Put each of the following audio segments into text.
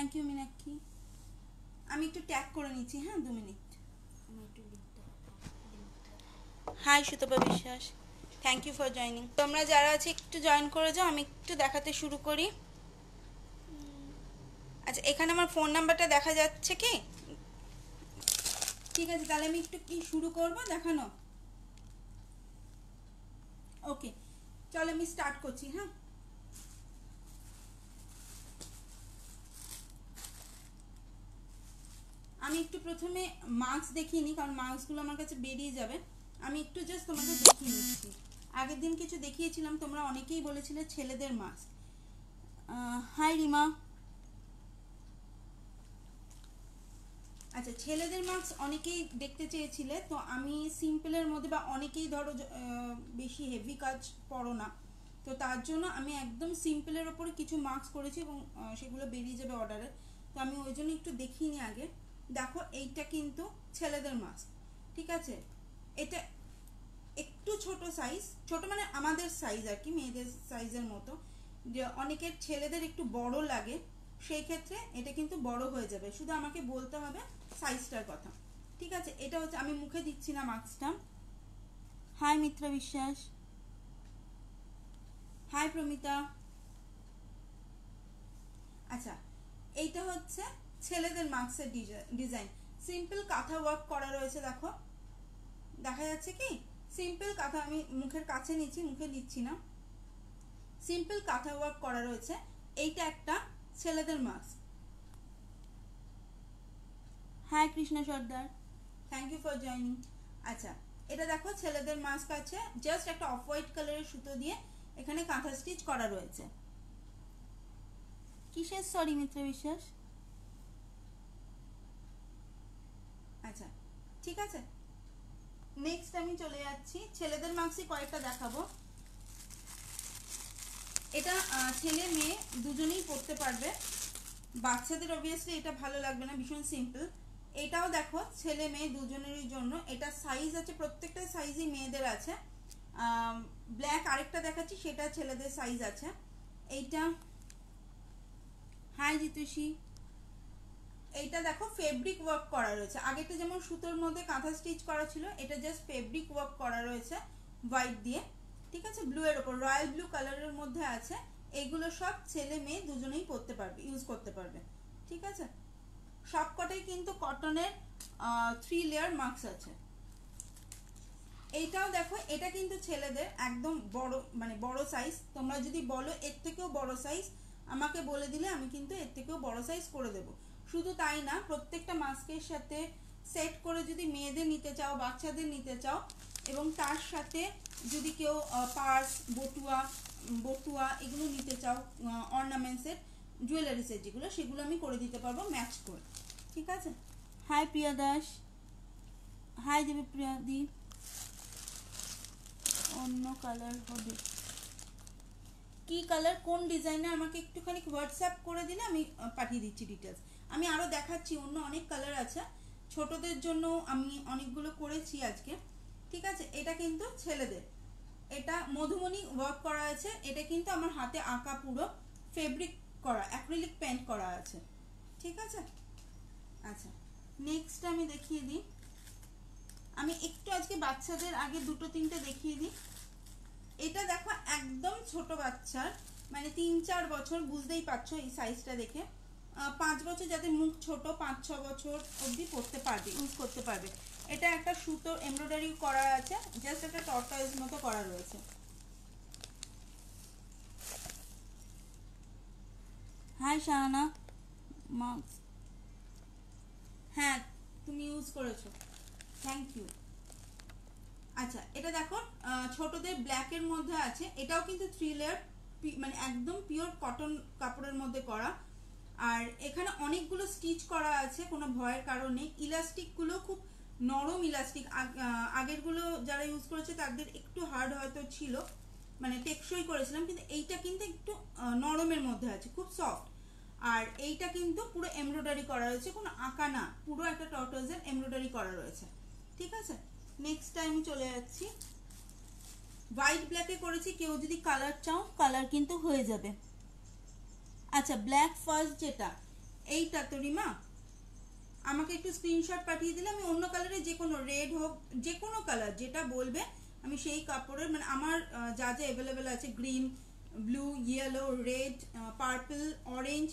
Thank you Meenakshi. আমি একটু tag করে নিচ্ছি, হ্যাঁ 2 মিনিট। হাই সুতপা বিশ্বাস, থ্যাংক ইউ ফর জয়নিং। তোমরা যারা আছে একটু জয়েন করে যাও, আমি একটু দেখাতে শুরু করি। আচ্ছা, এখানে আমার ফোন নাম্বারটা দেখা যাচ্ছে কি? ঠিক আছে, তাহলে আমি একটু কি শুরু করব দেখানো। ওকে, চলো আমি স্টার্ট করছি। হ্যাঁ, আমি একটু প্রথমে মার্কস দেখিয়ে নিই, কারণ মার্কসগুলো আমার কাছে বেরিয়ে যাবে। আমি একটু জাস্ট তোমাকে দেখিয়ে নিচ্ছি। আগের দিন কিছু দেখিয়েছিলাম, তোমরা অনেকেই বলেছিলে ছেলেদের মার্কস। হাই রিমা। আচ্ছা, ছেলেদের মার্কস অনেকেই দেখতে চেয়েছিলে, তো আমি সিম্পলের মধ্যে, বা অনেকেই ধরো বেশি হেভি কাজ পড়ো না, তো তার জন্য আমি একদম সিম্পলের ওপরে কিছু মার্কস করেছি এবং সেগুলো বেরিয়ে যাবে অর্ডারে। তো আমি ওই জন্য একটু দেখিয়ে নিই আগে। দেখো, এইটা কিন্তু ছেলেদের মাস্ক, ঠিক আছে। এটা একটু ছোট সাইজ, ছোট মানে আমাদের সাইজ আর কি, মেয়েদের সাইজের মতো। যে অনেকের ছেলেদের একটু বড় লাগে, সেই ক্ষেত্রে এটা কিন্তু বড় হয়ে যাবে, শুধু আমাকে বলতে হবে সাইজটার কথা, ঠিক আছে। এটা হচ্ছে, আমি মুখে দিচ্ছি না মাস্কটা। হাই মিত্রা বিশ্বাস, হাই প্রমিতা। আচ্ছা, এইটা হচ্ছে ছেলেদের মাস্কের ডিজাইন। সিম্পল কাঁথা ওয়ার্ক করা রয়েছে, দেখো দেখা যাচ্ছে কি? সিম্পল কাঁথা, আমি মুখের কাছে নিচ্ছি, মুখে দিচ্ছি না। সিম্পল কাঁথা ওয়ার্ক করা রয়েছে। এইটা একটা ছেলেদের mask. Hi Krishna Sardar, thank you for joining. আচ্ছা, এটা দেখো ছেলেদের মাস্ক আছে, জাস্ট একটা অফ হোয়াইট কালারের সুতো দিয়ে এখানে কাঁথা স্টিচ করা রয়েছে। কিসের সরি মিত্রা বিশ্বাস? আচ্ছা, ঠিক আছে। নেক্সট আমি চলে যাচ্ছি, ছেলেদের মাস্কই কয়েকটা দেখাবো। এটা ছেলে মেয়ে দুজনেই পরতে পারবে। বাচ্চাদের অবভিয়াসলি এটা ভালো লাগবে না, ভীষণ সিম্পল। এটাও দেখো ছেলে মেয়ে দুজনেরই জন্য। এটা সাইজ আছে, প্রত্যেকটা সাইজই মেয়েদের আছে। ব্ল্যাক আরেকটা দেখাচ্ছি, সেটা ছেলেদের সাইজ আছে। এইটা, হাই জিতুষী। এইটা দেখো ফেব্রিক ওয়ার্ক করা রয়েছে। আগেটা যেমন সুতোর মধ্যে কাঁথা স্টিচ করা ছিল, এটা জাস্ট ফেব্রিক ওয়ার্ক করা রয়েছে হোয়াইট দিয়ে, ঠিক আছে। ব্লু এর ওপর রয়্যাল ব্লু কালারের মধ্যে আছে। এগুলো সব ছেলে মেয়ে দুজনেই পরতে পারবে, ইউজ করতে পারবে, ঠিক আছে। সবকটাই কিন্তু কটনের 3 লেয়ার মাস্ক আছে। এইটাও দেখো, এটা কিন্তু ছেলেদের একদম বড়, মানে বড় সাইজ। তোমরা যদি বলো এর থেকেও বড় সাইজ, আমাকে বলে দিলে আমি কিন্তু এর থেকেও বড় সাইজ করে দেব। শুধু তাই না, প্রত্যেকটা মাস্কের সাথে সেট করে যদি মেয়েদের নিতে চাও, বাচ্চাদের নিতে চাও, এবং তার সাথে যদি কেউ পার্স, বটুয়া এগুলো নিতে চাও, অর্নামেন্টসের, জুয়েলারি সেট যেগুলো, সেগুলো আমি করে দিতে পারবো ম্যাচ করে, ঠিক আছে। হাই প্রিয়া দাস, হাই দেবী প্রিয়া দি। অন্য কালার হবে কি কালার, কোন ডিজাইনে আমাকে একটুখানি হোয়াটসঅ্যাপ করে দিলে আমি পাঠিয়ে দিচ্ছি ডিটেলস। আমি আরো দেখাচ্ছি, অন্য অনেক কালার আছে। ছোটদের জন্য আমি অনেকগুলো করেছি আজকে, ঠিক আছে। এটা কিন্তু ছেলেদের, এটা মধুমণি ওয়ার্ক করা আছে। এটা কিন্তু আমার হাতে আঁকা, পুরো ফেব্রিক করা, অ্যাক্রিলিক পেইন্ট করা আছে, ঠিক আছে। আচ্ছা, নেক্সট আমি দেখিয়ে দিই। আমি একটু আজকে বাচ্চাদের আগে 2-3টে দেখিয়ে দিই। এটা দেখো একদম ছোট বাচ্চার, মানে 3-4 বছর, বুঝতেই পারছো এই সাইজটা দেখে। 5 বছর যাদের মুখ ছোট, 5-6 বছর অবধি পড়তে পারবে, ইউজ করতে পারবে। এটা একটা সুতো এমব্রয়ডারি করা আছে, জাস্ট একটা টর্টয়েজ মতো করা রয়েছে। হাই শাহানা মার্কস, হ্যাঁ তুমি ইউজ করেছো, থ্যাংক ইউ। আচ্ছা, এটা দেখো ছোটদের ব্ল্যাকের মধ্যে আছে। এটাও কিন্তু 3 লেয়ার, মানে একদম পিওর কটন কাপড়ের মধ্যে করা। আর এখানে অনেকগুলো স্টিচ করা আছে, কোনো ভয়ের কারণ নেই। ইলাস্টিকগুলো খুব নরম ইলাস্টিক, আগেরগুলো যারা ইউজ করেছে তাদের একটু হার্ড হয়তো ছিল, মানে টেকসই করেছিলাম, কিন্তু এইটা কিন্তু একটু নরমের মধ্যে আছে, খুব সফট। আর এইটা কিন্তু পুরো এমব্রয়ডারি করা রয়েছে, কোনো আঁকা না, পুরো একটা টর্টয়েজের এমব্রয়ডারি করা রয়েছে, ঠিক আছে। নেক্সট টাইম চলে যাচ্ছি, হোয়াইট ব্ল্যাকে করেছি। কেউ যদি কালার চাও, কালার কিন্তু হয়ে যাবে। আচ্ছা, ব্ল্যাক ফার্স্ট যেটা, এইটা তো রিমা, আমাকে একটু স্ক্রিনশট পাঠিয়ে দিলে আমি অন্য কালারের যে কোনো রেড হোক, যে কোনো কালার যেটা বলবে আমি সেই কাপড়ের মানে আমার যা যা অ্যাভেলেবেল আছে, green, blue, yellow, red, purple, orange,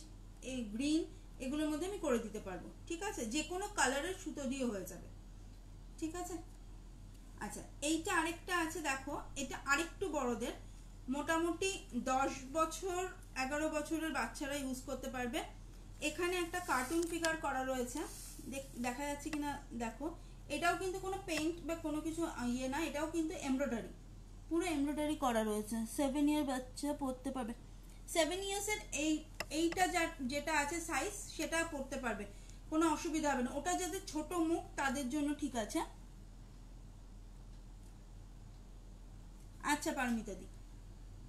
এই গ্রিন, এগুলোর মধ্যে আমি করে দিতে পারবো। ঠিক আছে, যে কোনো কালারের সুতো দিয়ে হয়ে যাবে। ঠিক আছে। আচ্ছা, এইটা আরেকটা আছে দেখো, এটা আরেকটু বড়দের, মোটামুটি 10 বছর 11 বছরের বাচ্চারা ইউজ করতে পারবে। এখানে একটা কার্টুন ফিগার করা রয়েছে, দেখা যাচ্ছে কিনা দেখো। এটাও কিন্তু কোনো পেইন্ট বা কোনো কিছু ইয়ে না, এটাও কিন্তু এমব্রয়ডারি, পুরো এমব্রয়ডারি করা রয়েছে। 7 ইয়ার বাচ্চা পরতে পারবে। 7 ইয়ার্সের এইটা যেটা আছে সাইজ, সেটা পরতে পারবে, কোনো অসুবিধা হবে না। ওটা যাদের ছোট মুখ তাদের জন্য ঠিক আছে। আচ্ছা পারমিতা দি,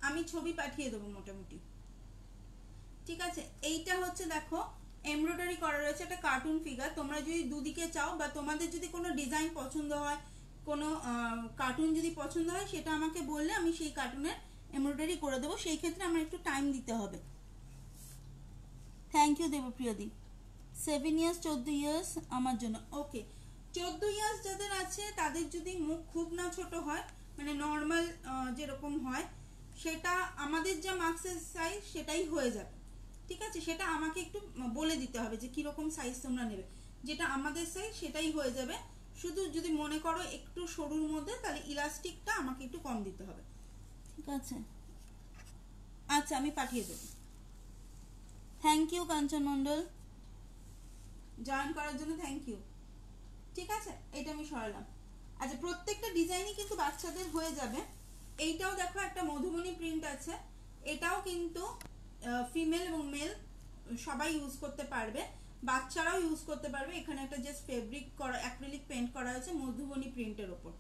আমি ছবি পাঠিয়ে দেবো মোটামুটি। ঠিক আছে, এইটা হচ্ছে দেখো এমব্রয়ডারি করা রয়েছে, একটা কার্টুন ফিগার। তোমরা যদি দুদিকে চাও বা তোমাদের যদি কোনো ডিজাইন পছন্দ হয়, কোনো কার্টুন যদি পছন্দ হয়, সেটা আমাকে বললে আমি সেই কার্টুনের এমব্রয়ডারি করে দেবো। সেই ক্ষেত্রে আমার একটু টাইম দিতে হবে। থ্যাংক ইউ দেবপ্রিয়দি। 7 ইয়ার্স 14 ইয়ার্স আমার জন্য ওকে। 14 ইয়ার্স যাদের আছে তাদের যদি মুখ খুব না ছোট হয়, মানে নর্মাল যেরকম হয়, সেটা আমাদের যা মার্কসের সাইজ সেটাই হয়ে যাবে। ঠিক আছে, সেটা আমাকে একটু বলে দিতে হবে যে কীরকম সাইজ তোমরা নেবে। যেটা আমাদের সাইজ সেটাই হয়ে যাবে। শুধু যদি মনে করো একটু সরুর মধ্যে, তাহলে ইলাস্টিকটা আমাকে একটু কম দিতে হবে। ঠিক আছে, আচ্ছা আমি পাঠিয়ে দেবো। Thank you Kanchan Mondal, join করার জন্য থ্যাংক ইউ। ঠিক আছে, এটা আমি সরালাম। আচ্ছা, প্রত্যেকটা ডিজাইনই কিন্তু বাচ্চাদের হয়ে যাবে। এইটাও দেখো একটা মধুবনী প্রিন্ট আছে, এটাও কিন্তু ফিমেল এবং মেল সবাই ইউজ করতে পারবে, বাচ্চারাও ইউজ করতে পারবে। এখানে একটা জাস্ট ফেব্রিক করা, অ্যাক্রিলিক পেন্ট করা হয়েছে মধুবনী প্রিন্টের ওপর,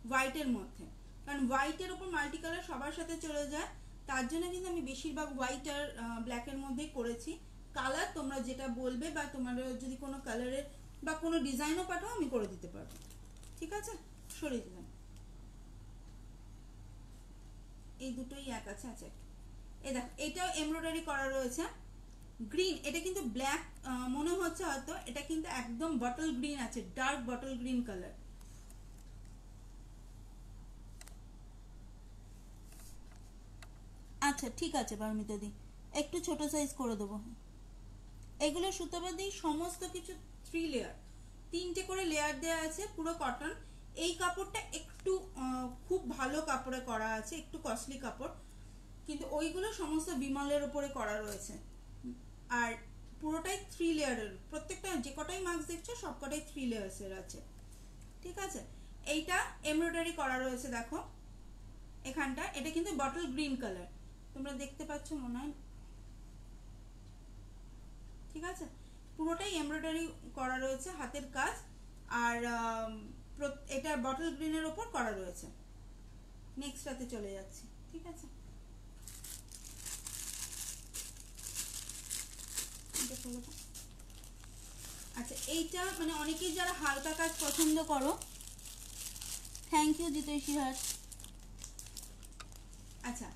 হোয়াইটের মধ্যে। কারণ হোয়াইটের ওপর মাল্টি কালার সবার সাথে চলে যায়, তার জন্য কিন্তু আমি বেশিরভাগ হোয়াইট আর ব্ল্যাকের মধ্যেই করেছি। কালার তোমরা যেটা বলবে, বা তোমাদের যদি কোনো কালারের বা কোনো ডিজাইনও পাঠাও আমি করে দিতে পারবো। ঠিক আছে, সরিয়ে দিলাম। এই দুটোই এক আছে। আচ্ছা, এই দেখো এটাও এমব্রয়ডারি করা রয়েছে, গ্রিন। এটা কিন্তু ব্ল্যাক মনে হচ্ছে হয়তো, এটা কিন্তু একদম বটল গ্রিন আছে, ডার্ক বটল গ্রিন কালার। আচ্ছা ঠিক আছে পারমিতা দি, একটু ছোট সাইজ করে দেবো। এগুলো সুতোবাদি সমস্ত কিছু 3 লেয়ার, 3টে করে লেয়ার দেওয়া আছে, পুরো কটন। এই কাপড়টা একটু খুব ভালো কাপড়ে করা আছে, একটু কস্টলি কাপড়, কিন্তু ওইগুলো সমস্ত বিমলের উপরে করা রয়েছে। আর পুরোটাই 3 লেয়ারের, প্রত্যেকটা যে কটাই মাস্ক দেখছো সব কটাই 3 লেয়ার্সের আছে। ঠিক আছে, এইটা এমব্রয়ডারি করা রয়েছে দেখো এখানটা। এটা কিন্তু বটল গ্রিন কালার, তোমরা দেখতে পাচ্ছ মনে হয়। ঠিক আছে, পুরোটাই এমব্রয়ডারি করা রয়েছে, হাতের কাজ। আর এটা বটল গ্রিনের ওপর করা রয়েছে। নেক্সটটাতে চলে যাচ্ছি। ঠিক আছে, আচ্ছা এইটা মানে অনেকেই যারা হালকা কাজ পছন্দ করো, থ্যাংক ইউ জিতেশী হাট। আচ্ছা,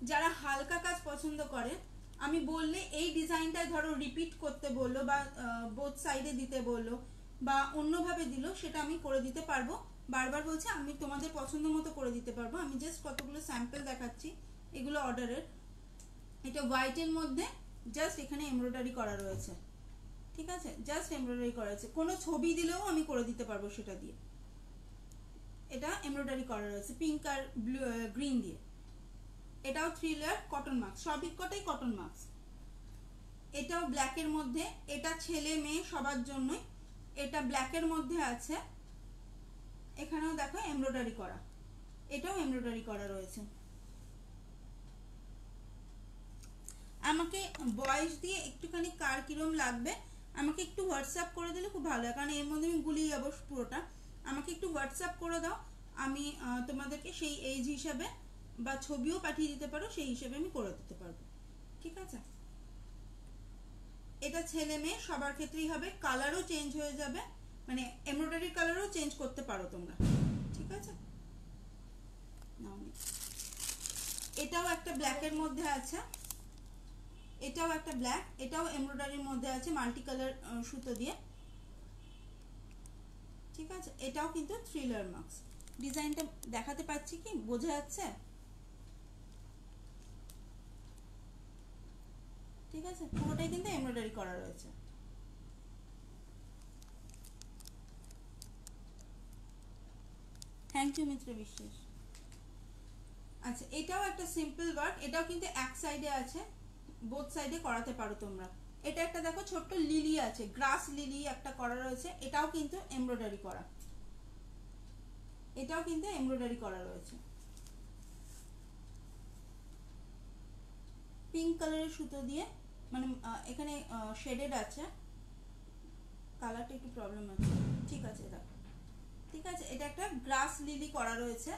যারা হালকা কাজ পছন্দ করে, আমি বললে এই ডিজাইনটাই ধরো রিপিট করতে বললো, বা বোথ সাইডে দিতে বললো, বা অন্যভাবে দিল, সেটা আমি করে দিতে পারবো। বারবার বলছি আমি তোমাদের পছন্দ মতো করে দিতে পারবো। আমি জাস্ট কতগুলো স্যাম্পল দেখাচ্ছি, এগুলো অর্ডারের। এটা হোয়াইটের মধ্যে জাস্ট এখানে এমব্রয়ডারি করা রয়েছে। ঠিক আছে, জাস্ট এমব্রয়ডারি করা আছে, কোনো ছবি দিলেও আমি করে দিতে পারবো সেটা দিয়ে। এটা এমব্রয়ডারি করা রয়েছে পিঙ্ক আর ব্লু গ্রিন দিয়ে। এটাও 3 লেয়ার কটন মাস্ক, সবই কটাই কটন মাস্ক। এটাও ব্ল্যাকের মধ্যে, এটা ছেলে মেয়ে সবার জন্যই। এটা ব্ল্যাকের মধ্যে আছে, এখানেও দেখো এমব্রয়ডারি করা, এটাও এমব্রয়ডারি করা রয়েছে। আমাকে বয়স দিয়ে একটুখানি কার কিরম লাগবে আমাকে একটু হোয়াটসঅ্যাপ করে দিলে খুব ভালো হয়, কারণ এর মধ্যে আমি গুলিয়ে যাবো পুরোটা। আমাকে একটু হোয়াটসঅ্যাপ করে দাও, আমি তোমাদেরকে সেই এজ হিসাবে বা ছবিও পাঠিয়ে দিতে পারো, সেই হিসেবে আমি করে দিতে পারবো। ঠিক আছে, এটা ছেলে মেয়ে সবার ক্ষেত্রেই হবে, কালারও চেঞ্জ হয়ে যাবে, মানে এমব্রয়ডারি কালারও চেঞ্জ করতে পারো তোমরা। ঠিক আছে, এটাও একটা ব্ল্যাকের মধ্যে আছে, এটাও একটা ব্ল্যাক, এটাও এমব্রয়ডারির মধ্যে আছে মাল্টি কালার সুতো দিয়ে, ঠিক আছে। এটাও কিন্তু থ্রিলার মাস্ক। ডিজাইনটা দেখাতে পাচ্ছি কি, বোঝা যাচ্ছে? ঠিক আছে, পুরোটাই কিন্তু এমব্রয়ডারি করা রয়েছে। থ্যাংক ইউ মিত্র বিশ্বাস। আচ্ছা, এটাও একটা সিম্পল ওয়ার্ক, এটাও কিন্তু এক সাইডে আছে, বোথ সাইডে করাতে পারো তোমরা। এটা একটা দেখো ছোট্ট লিলি আছে, গ্রাস লিলি একটা করা রয়েছে, এটাও কিন্তু এমব্রয়ডারি করা, এটাও কিন্তু এমব্রয়ডারি করা রয়েছে। পিঙ্ক কালারের সুতো দিয়ে, মানে এখানে শেডেড আছে, কালারটা একটু প্রবলেম আছে, ঠিক আছে দেখো, ঠিক আছে। এটা একটা গ্রাস লিলি করা রয়েছে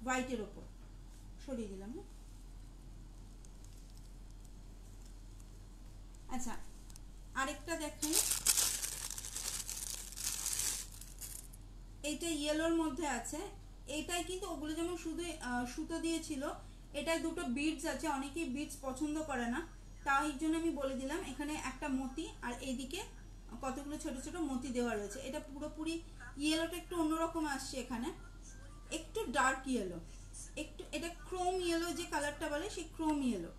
হোয়াইটের ওপর, সরিয়ে দিলাম। আচ্ছা, আরেকটা দেখেন, এইটা ইয়েলোর মধ্যে আছে, এটাই কিন্তু ওগুলো যেমন শুধু সুতো দিয়েছিল, এটাই দুটো বিডস আছে, অনেকেই বিডস পছন্দ করে না, তাই জন্য আমি বলে দিলাম এখানে একটা মতি আর এইদিকে কতগুলো ছোট ছোট মতি দেওয়া রয়েছে। এটা পুরোপুরি ইয়েলোটা একটু অন্যরকম আসছে, এখানে একটু ডার্ক ইয়েলো, একটু এটা ক্রোম ইয়েলো যে কালারটা বলে, সেই ক্রোম ইয়েলো,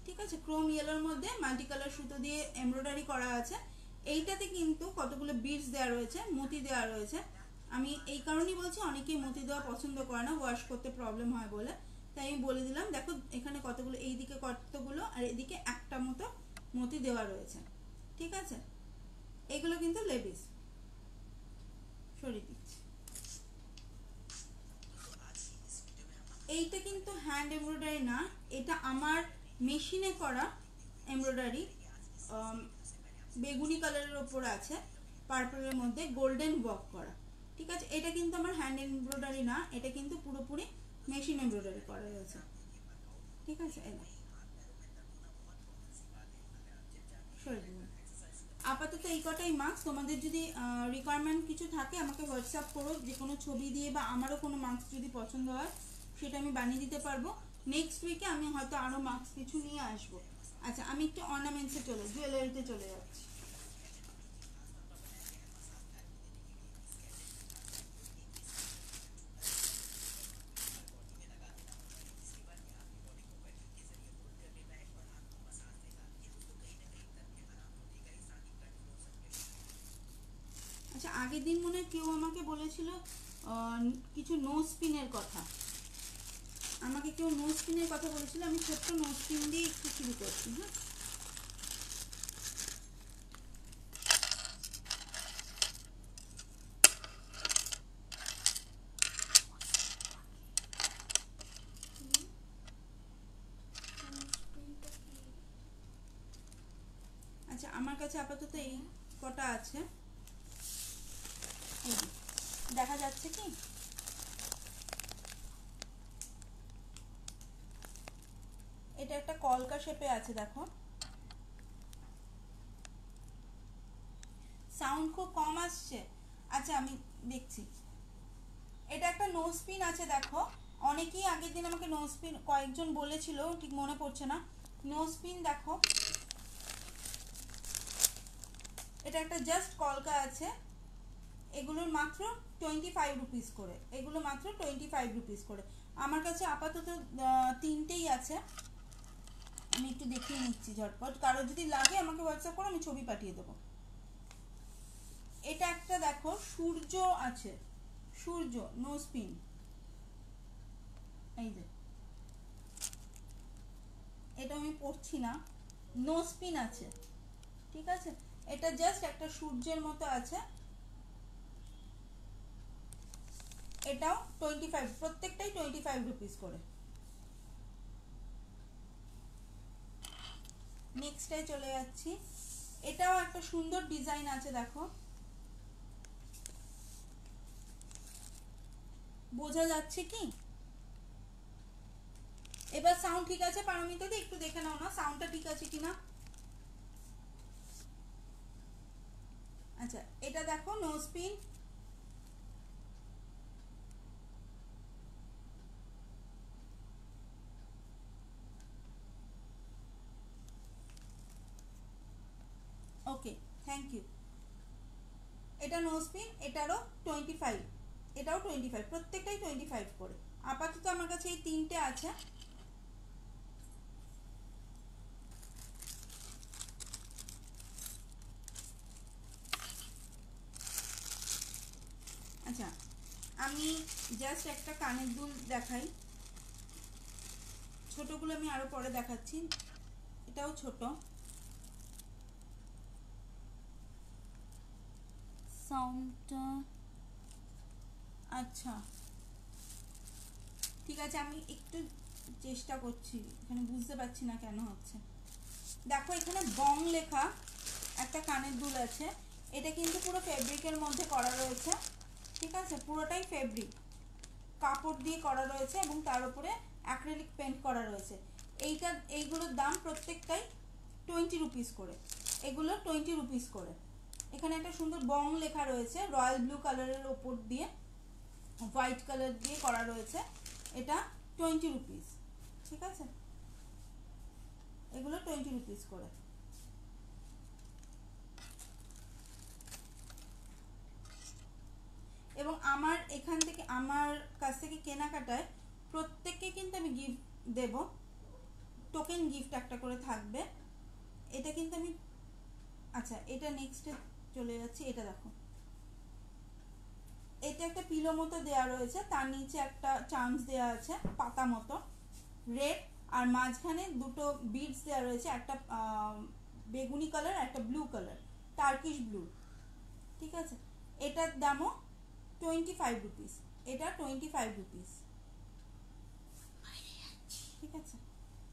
ঠিক আছে। ক্রোম ইয়েলোর মধ্যে মাল্টি কালার সুতো দিয়ে এমব্রয়ডারি করা আছে। এইটাতে কিন্তু কতগুলো বিডস দেওয়া রয়েছে, মতি দেওয়া রয়েছে। আমি এই কারণেই বলছি, অনেকেই মতি দেওয়া পছন্দ করে না, ওয়াশ করতে প্রবলেম হয় বলে, তাই আমি বলে দিলাম। দেখো এখানে কতগুলো, এইদিকে কতগুলো আর এদিকে একটা মতো মতি দেওয়া রয়েছে, ঠিক আছে। এগুলো কিন্তু লেডিস, সরিয়ে দিচ্ছি। এইটা কিন্তু হ্যান্ড এমব্রয়ডারি না, এটা আমার মেশিনে করা এমব্রয়ডারি, বেগুনি কালারের ওপর আছে, পার্পলের মধ্যে গোল্ডেন ওয়ার্ক করা, ঠিক আছে। এটা কিন্তু আমার হ্যান্ড এমব্রয়ডারি না, এটা কিন্তু পুরোপুরি মেশিন এমব্রয়ডারি করা রয়েছে, ঠিক আছে। আপাতত এই কটাই মাস্ক। তোমাদের যদি রিকোয়ারমেন্ট কিছু থাকে আমাকে হোয়াটসঅ্যাপ করো, যে কোনো ছবি দিয়ে, বা আমারও কোনো মাস্ক যদি পছন্দ হয় সেটা আমি বানিয়ে দিতে পারবো। নেক্সট উইকে আমি হয়তো আরও মাস্ক কিছু নিয়ে আসবো। আচ্ছা, আমি একটু অর্নামেন্টসে জুয়েলারিতে চলে যাচ্ছি। আচ্ছা, আগের দিন মনে হয় কেউ আমাকে বলেছিল কিছু নো স্পিনের কথা, আমাকে কেউ নো স্পিনের কথা বলেছিল, আমি ছোট্ট নো স্পিন দিয়ে একটু শুরু করছি। হ্যাঁ, আচ্ছা, আমার কাছে আপাতত এই কটা আছে, দেখা যাচ্ছে কি? এটা একটা কলকা শেপে আছে, দেখো সাউন্ড খুব কম আসছে। আচ্ছা, আমি দেখছি। এটা একটা নো স্পিন আছে, দেখো অনেকেই আগের দিন আমাকে নো স্পিন কয়েকজন বলেছিল, ঠিক মনে পড়ছে না। নো স্পিন দেখো, এটা একটা জাস্ট কলকা আছে, এগুলোর মাত্র 25 রুপিস করে, এগুলো মাত্র 25 রুপিস করে। আমার কাছে আপাতত তিনটেই আছে, আমি একটু দেখিয়ে নিচ্ছি ঝটপট, কারো যদি লাগে আমাকে হোয়াটসঅ্যাপ করো, আমি ছবি পাঠিয়ে দেবো। এটা একটা দেখো সূর্য আছে, সূর্য নো স্পিন, এই যে এটা আমি পড়ছি না, নো স্পিন আছে, ঠিক আছে। এটা জাস্ট একটা সূর্যের মতো আছে, এটাও 25, প্রত্যেকটাই 25 রুপিস করে। নেক্সটে চলে যাচ্ছি। এটাও একটা সুন্দর ডিজাইন আছে, দেখো বোঝা যাচ্ছে কি? এবার সাউন্ড ঠিক আছে পারমিতা দি? একটু দেখে নাও না সাউন্ডটা ঠিক আছে কিনা। আচ্ছা, এটা দেখো নো স্পিন, থ্যাংক ইউ। এটা নোজ পিন, এটারও 25, এটাও 25, প্রত্যেকটাই 25 করে। আপাতত আমার কাছে এই তিনটে আছে। আচ্ছা, আমি জাস্ট একটা কানের দুল দেখাই, ছোটগুলো আমি আরো পরে দেখাচ্ছি। এটাও ছোট, সাউন্ডটা আচ্ছা ঠিক আছে, আমি একটু চেষ্টা করছি, এখানে বুঝতে পারছি না কেন হচ্ছে। দেখো এখানে বং লেখা একটা কানের দুল আছে, এটা কিন্তু পুরো ফেব্রিকের মধ্যে করা রয়েছে, ঠিক আছে, পুরোটাই ফেব্রিক, কাপড় দিয়ে করা রয়েছে এবং তার উপরে অ্যাক্রিলিক পেন্ট করা রয়েছে। এইগুলোর দাম প্রত্যেকটাই 20 রুপিস করে, এগুলো 20 রুপিস করে। এখানে একটা সুন্দর বং লেখা রয়েছে, রয়্যাল ব্লু কালারের ওপর দিয়ে হোয়াইট কালার দিয়ে করা রয়েছে, এটা 20 রুপিস, ঠিক আছে, এগুলো 20 রুপিস করে। এবং আমার এখান থেকে, আমার কাছ থেকে কেনাকাটায় প্রত্যেককে কিন্তু আমি গিফট দেব, টোকেন গিফট একটা করে থাকবে। এটা কিন্তু আমি, আচ্ছা এটা নেক্সটে চলে যাচ্ছি। এটা দেখো, এটা একটা পিলো মতো দেওয়া রয়েছে, তার নিচে একটা চান্স দেওয়া আছে পাতা মতো রেড, আর মাঝখানে দুটো বিডস দেওয়া রয়েছে, একটা বেগুনি কালার, একটা ব্লু কালার, টার্কিশ ব্লু, ঠিক আছে। এটার দামও 25 রুপিস, এটা 25 রুপিস, ঠিক আছে,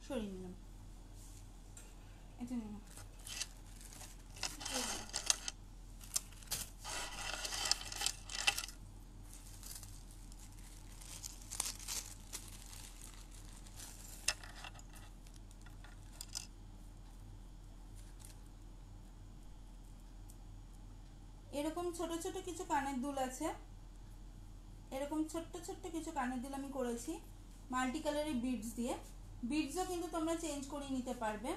সরিয়ে নিলাম, এটা নিলাম। এরকম ছোট ছোট কিছু কানের দুল আছে, এরকম ছোট্ট ছোট্ট কিছু কানের দুল আমি করেছি মাল্টি কালারের বিডস দিয়ে। বিডসও কিন্তু তোমরা চেঞ্জ করে নিতে পারবে।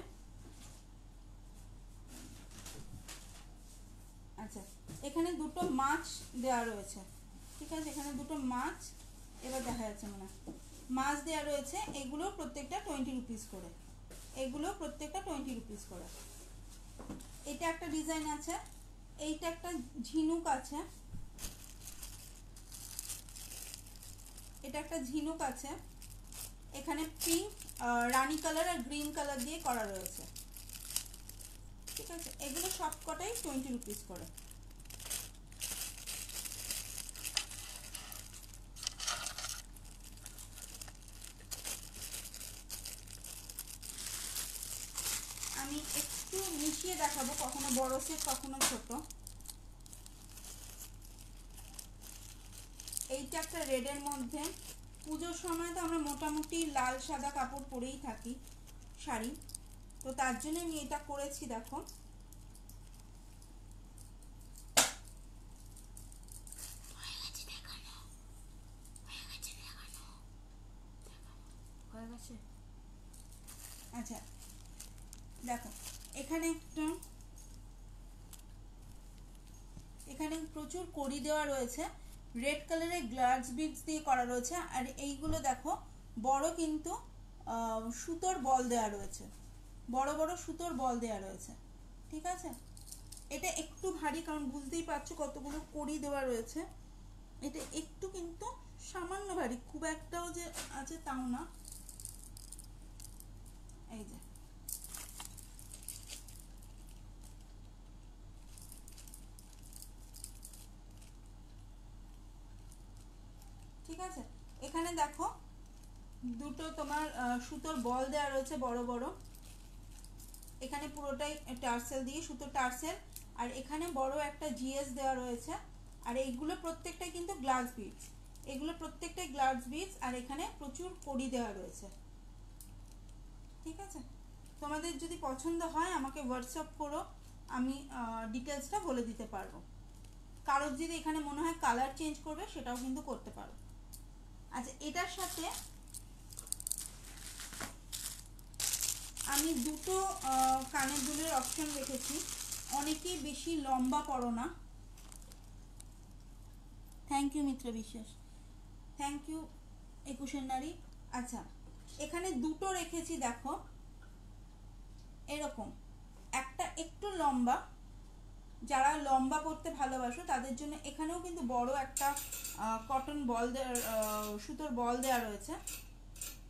আচ্ছা, এখানে দুটো মাছ দেওয়া রয়েছে, ঠিক আছে, এখানে দুটো মাছ, এবার দেখা যাচ্ছে মনে মাছ দেওয়া রয়েছে, এগুলো প্রত্যেকটা 20 রুপিস করে, এগুলো প্রত্যেকটা 20 রুপিস করে। এটা একটা ডিজাইন আছে, এইটা একটা ঝিনুক আছে, এটা একটা ঝিনুক আছে, এখানে পিঙ্ক, রানী কালার আর গ্রিন কালার দিয়ে করা রয়েছে, ঠিক আছে, এগুলো সবকটাই 20 রুপিস করে। আমি একটু মিশিয়ে দেখাবো, কখনো বড় সেট কখনো ছোট। এইটা একটা রেডের মধ্যে, পুজোর সময় তো আমরা মোটামুটি লাল সাদা কাপড় পরেই থাকি, শাড়ি, তো তার জন্য আমি এটা করেছি। দেখো আচ্ছা দেখো, এখানে একটা, এখানে প্রচুর কড়ি দেওয়া রয়েছে, রেড কালারের গ্লাস বিডস দিয়ে করা রয়েছে, আর এইগুলো দেখো বড় কিন্তু সুতোর বল দেওয়া রয়েছে, বড় বড় সুতোর বল দেওয়া রয়েছে, ঠিক আছে। এটা একটু ভারী, কারণ বুঝতেই পারছো কতগুলো কড়ি দেওয়া রয়েছে, এটা একটু কিন্তু সামান্য ভারী, খুব একটাও যে আছে তাও না। এই যে ঠিক আছে, এখানে দেখো দুটো তোমার সুতোর বল দেওয়া রয়েছে বড় বড়, এখানে পুরোটাই টার্সেল দিয়ে, সুতোর টার্সেল, আর এখানে বড় একটা জিএস দেওয়া রয়েছে, আর এইগুলো প্রত্যেকটাই কিন্তু গ্লাস বিডস, এগুলো প্রত্যেকটাই গ্লাস বিডস, আর এখানে প্রচুর কড়ি দেওয়া রয়েছে, ঠিক আছে। তোমাদের যদি পছন্দ হয় আমাকে হোয়াটসঅ্যাপ করো, আমি ডিটেলসটা বলে দিতে পারবো। কারোর যদি এখানে মনে হয় কালার চেঞ্জ করবে সেটাও কিন্তু করতে পারো। আচ্ছা, এটার সাথে আমি দুটো কানের দুলের অপশন রেখেছি, অনেকেই বেশি লম্বা পড়ো না। থ্যাংক ইউ মিত্র বিশ্বাস, থ্যাংক ইউ 21 নারী। আচ্ছা এখানে দুটো রেখেছি দেখো, এরকম একটা একটু লম্বা, যারা লম্বা পড়তে ভালোবাসো তাদের জন্য এখানেও কিন্তু বড় একটা কটন বল দেওয়া, সুতোর বল দেওয়া রয়েছে,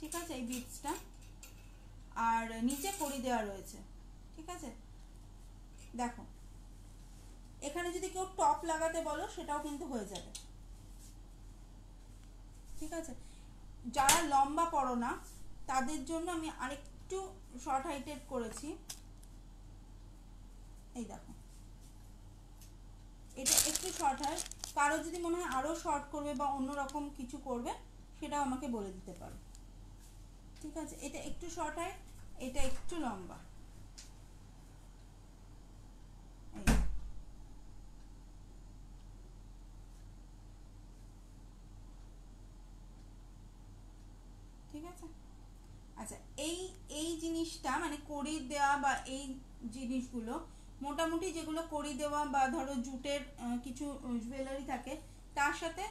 ঠিক আছে, এই বিটসটা, আর নিচে কড়ি দেওয়া রয়েছে, ঠিক আছে। দেখো এখানে যদি কেউ টপ লাগাতে বলো সেটাও কিন্তু হয়ে যাবে, ঠিক আছে। যারা লম্বা পড়ো না তাদের জন্য আমি আরেকটু শর্ট হাইটেড করেছি, এই দেখো এটা একটু শর্ট হয়, কারো যদি মনে হয় আরও শর্ট করবে বা অন্যরকম কিছু করবে সেটাও আমাকে বলে দিতে পারো, ঠিক আছে। এটা একটু শর্ট হয়, এটা একটু লম্বা, ঠিক আছে। আচ্ছা এই এই জিনিসটা মানে কড়ি দেওয়া বা এই জিনিসগুলো মোটামুটি যেগুলো কড়ি দেওয়া বা ধরো জুটের কিছু জুয়েলারি থাকে তার সাথে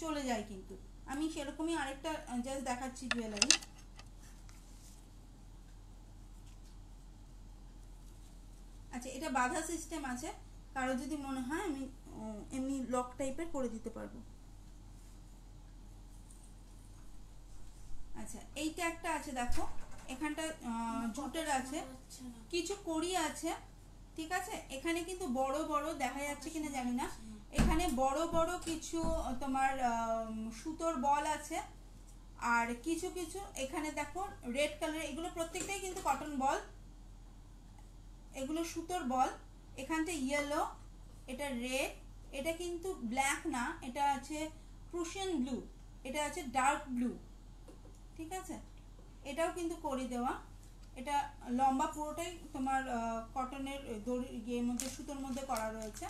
চলে যায়, কিন্তু আমি সেরকমই আরেকটা জাস্ট দেখাচ্ছি জুয়েলারি। আচ্ছা এটা বাঁধা সিস্টেম আছে, কারো যদি মনে হয় আমি এমনি লক টাইপের করে দিতে পারবো। আচ্ছা এইটা একটা আছে দেখো, এখানটা জুটের আছে, কিছু কড়ি আছে, ঠিক আছে। এখানে কিন্তু বড় বড় দেখা যাচ্ছে কিনা জানি না, এখানে বড় বড় কিছু তোমার সুতোর বল আছে, আর কিছু কিছু এখানে দেখো রেড কালার, এগুলো প্রত্যেকটাই কিন্তু কটন বল, এগুলো সুতোর বল। এখানটা ইয়েলো, এটা রেড, এটা কিন্তু ব্ল্যাক না, এটা আছে প্রুশিয়ান ব্লু, এটা আছে ডার্ক ব্লু, ঠিক আছে। এটাও কিন্তু কড়ি দেওয়া, এটা লম্বা পুরোটাই তোমার কটনের দড়ি ইয়ের মধ্যে সুতোর মধ্যে করা রয়েছে,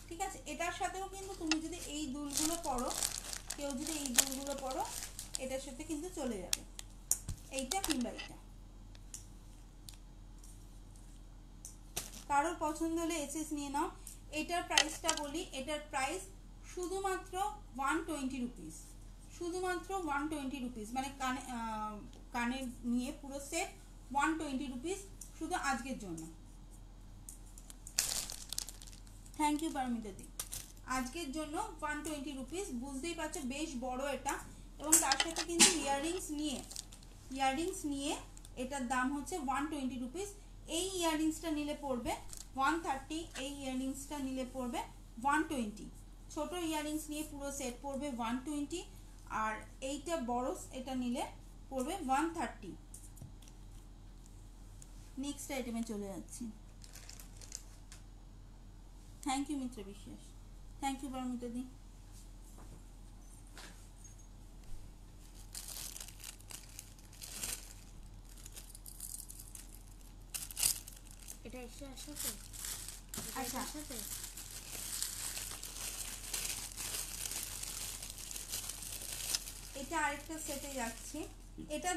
ঠিক আছে। এটার সাথেও কিন্তু তুমি যদি এই দুলগুলো পরো, কেউ যদি এই দুলগুলো পরো এটার সাথে কিন্তু চলে যাবে, এইটা কিংবা এইটা। কারোর পছন্দ হলে এসএস নিয়ে নাও। এটার প্রাইসটা বলি, এটার প্রাইস শুধুমাত্র 120 রুপিস, শুধুমাত্র 120 রুপিস, মানে কানে নিয়ে পুরো সেট 120 রুপিস শুধু আজকের জন্য। থ্যাংক ইউ পারমিতা দি, আজকের জন্য 120 রুপিস, বুঝতেই পারছো বেশ বড় এটা, এবং তার সাথে কিন্তু ইয়াররিংস নিয়ে এটার দাম হচ্ছে 120 রুপিস। এই ইয়াররিংসটা নিলে পড়বে 130, এই ইয়াররিংসটা নিলে পড়বে 120, ছোট ইয়াররিংস নিয়ে পুরো সেট পড়বে 120, আর এইটা বড় এটা নিলে পড়বে 130। নেক্সট আইটেমে চলে যাচ্ছি। থ্যাংক ইউ মিত্র বিশ্বাস, থ্যাংক ইউ পারমিতা দি। এটা এসে আসবে, আচ্ছা আসবে এটা আরেকটা সেটে যাচ্ছি, এটা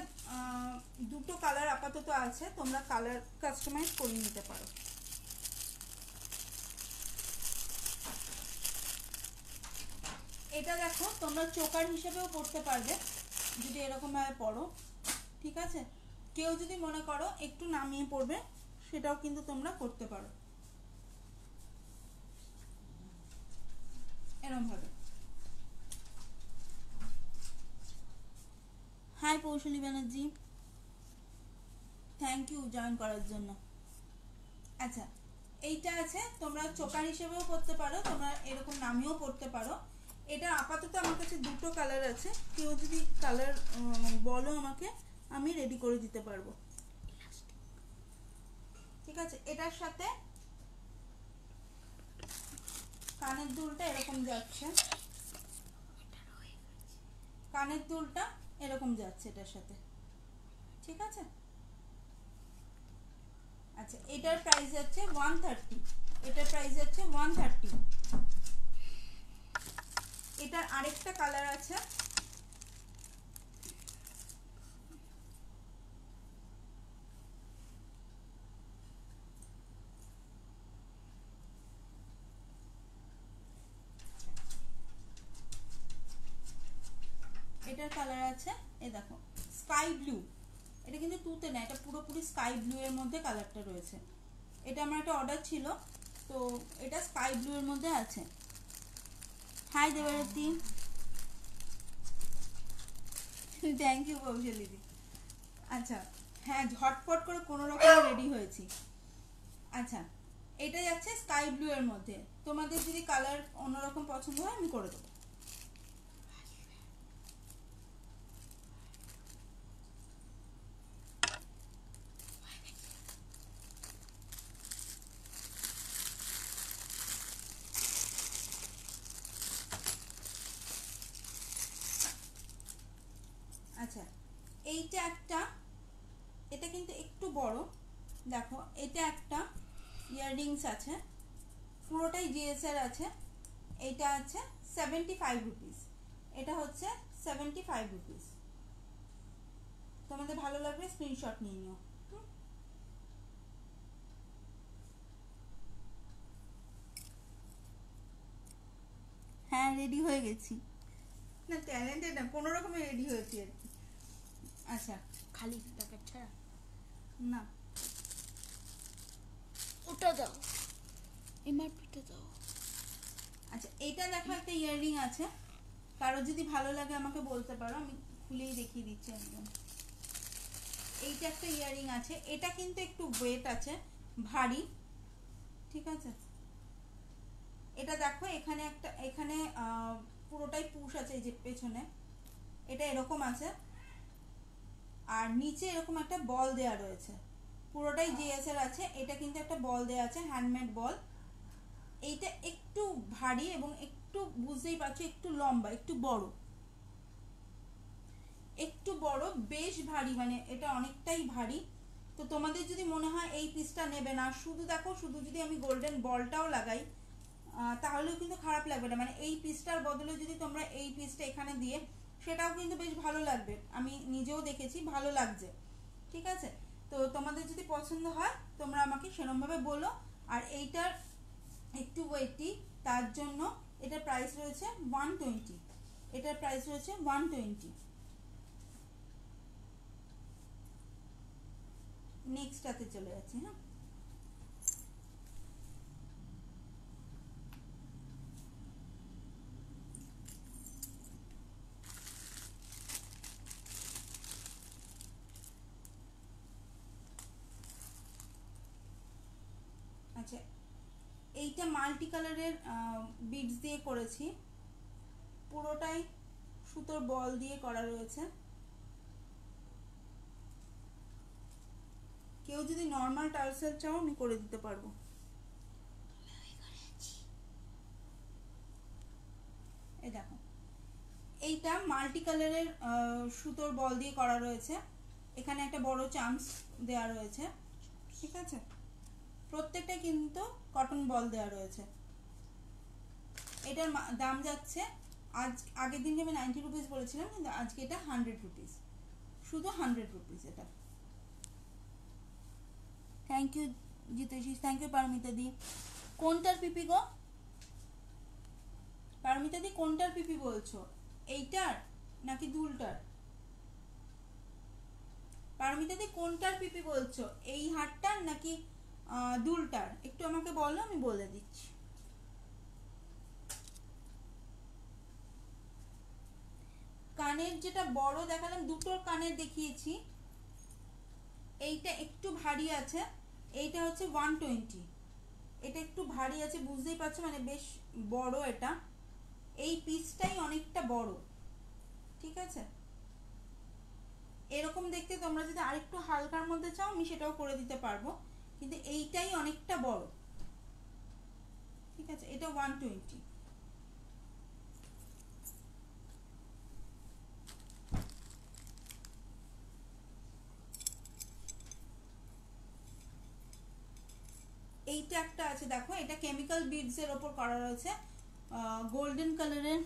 দুটো কালার আপাতত আছে, তোমরা কালার কাস্টমাইজ করে নিতে পারো। এটা দেখো তোমরা চোকার হিসেবেও পড়তে পারবে যদি এরকম ভাবে পড়ো, ঠিক আছে। কেউ যদি মনে করো একটু নামিয়ে পড়বে সেটাও কিন্তু তোমরা করতে পারো এরকম ভাবে। হাই কৌশলী ব্যানার্জি, থ্যাংক ইউ জয়েন করার জন্য। আচ্ছা এইটা আছে, তোমরা চোকার হিসেবেও পড়তে পারো, তোমরা এরকম নামিয়েও পড়তে পারো। এটা আপাতত আমার কাছে দুটো কালার আছে, কেউ যদি কালার বলো আমাকে আমি রেডি করে দিতে পারবো, ঠিক আছে। এটার সাথে কানের দুলটা এরকম যাচ্ছে, কানের দুলটা এরকম যাচ্ছে এটার সাথে, ঠিক আছে। আচ্ছা এটার প্রাইস যাচ্ছে 130, এটার প্রাইস যাচ্ছে 130। এটার আরেকটা কালার আছে, আরেকটার কালার আছে, এই দেখো স্কাই ব্লু। এটা কিন্তু তুতে না, এটা পুরোপুরি স্কাই ব্লু এর মধ্যে কালারটা রয়েছে। এটা আমার একটা অর্ডার ছিল, তো এটা স্কাই ব্লু এর মধ্যে আছে। হাই দেবারতী, থ্যাংক ইউ কৌশল দিদি। আচ্ছা হ্যাঁ, ঝটপট করে কোনো রকম রেডি হয়েছি। আচ্ছা, এটা যাচ্ছে স্কাই ব্লু এর মধ্যে। তোমাদের যদি কালার অন্যরকম পছন্দ হয় আমি করে দেবো। আচ্ছা, এইটা একটা, এটা কিন্তু একটু বড়। দেখো এটা একটা ইয়াররিংস আছে, পুরোটাই জিএসএর আছে। এটা আছে 75 রুপিস, এটা হচ্ছে 75 রুপিস। তোমাদের ভালো লাগবে স্ক্রিনশট নিয়ে নিও। হ্যাঁ রেডি হয়ে গেছি, না ট্যালেন্টেড না, কোনো রকমে রেডি হয়েছি আর কি। আচ্ছা খালি প্যাকেট ছাড়া না, ওটা দাও, এমআরপিটা দাও। আচ্ছা এইটা দেখো একটা ইয়াররিং আছে, কারো যদি ভালো লাগে আমাকে বলতে পারো, আমি খুলেই দেখিয়ে দিচ্ছি একদম। এইটা একটা ইয়াররিং আছে, এটা কিন্তু একটু ওয়েট আছে, ভারী, ঠিক আছে। এটা দেখো এখানে একটা, এখানে পুরোটাই পুশ আছে, এই যে পেছনে এটা এরকম আছে, আর নিচে এরকম একটা বল দেয়া রয়েছে, পুরোটাই জিএসএর আছে। এটা কিন্তু একটা বল দেয়া আছে, হ্যান্ডমেড বল। এইটা একটু ভারী এবং একটু বুঝতেই পারছো একটু লম্বা, একটু বড়, একটু বড়, বেশ ভারী, মানে এটা অনেকটাই ভারী। তো তোমাদের যদি মনে হয় এই পিসটা নেবে না, শুধু দেখো, শুধু যদি আমি গোল্ডেন বলটাও লাগাই তাহলেও কিন্তু খারাপ লাগবে না, মানে এই পিসটার বদলে যদি তোমরা এই পিসটা এখানে দিয়ে, সেটাও কিন্তু বেশ ভালো লাগবে। আমি নিজেও দেখেছি ভালো লাগছে, ঠিক আছে। তো তোমাদের যদি পছন্দ হয় তোমরা আমাকে সেরকমভাবে বলো। আর এইটার একটু ওয়েটি, তার জন্য এটার প্রাইস রয়েছে 120, এটার প্রাইস রয়েছে 120। নেক্সটটাতে চলে যাচ্ছি। হ্যাঁ, আচ্ছা এইটা মাল্টি কালারের বিডস দিয়ে করেছি, পুরোটাই সুতোর বল দিয়ে করা রয়েছে। কেউ যদি নর্মাল টার্সেল চাও আমি করে দিতে পারবো। এই দেখো এইটা মাল্টি কালারের সুতোর বল দিয়ে করা রয়েছে, এখানে একটা বড় চান্স দেওয়া রয়েছে, ঠিক আছে। প্রত্যেকটা কিন্তু কটন বল দেওয়া রয়েছে। এটার দাম যাচ্ছে, আজ আগের দিনকে আমি 90 রুপিস বলেছিলাম, কিন্তু আজকে এটা 100 রুপিস, শুধু 100 রুপিস এটা। থ্যাংক ইউ জিতেশিস, থ্যাংক ইউ পারমিতা দি। কোনটার পিপি গো পারমিতা দি, কোনটার পিপি বলছো, এইটার নাকি দুলটার? পারমিতা দি কোনটার পিপি বলছো, এই হারটার নাকি দুলটার? একটু আমাকে বলো, আমি বলে দিচ্ছি। কানের যেটা বড় দেখালাম, দুটোর কানের দেখিয়েছি, এইটা একটু ভারী আছে, এইটা হচ্ছে 120। এটা একটু ভারী আছে, বুঝতেই পারছো, মানে বেশ বড় এটা, এই পিসটাই অনেকটা বড়, ঠিক আছে। এরকম দেখতে তোমরা যদি আরেকটু হালকার মধ্যে চাও আমি সেটাও করে দিতে পারবো, কিন্তু এইটাই অনেকটা বড়, ঠিক আছে। এটা 120। এইটা একটা আছে দেখো, এটা কেমিক্যাল বিডস এর উপর করা রয়েছে, গোল্ডেন কালারের।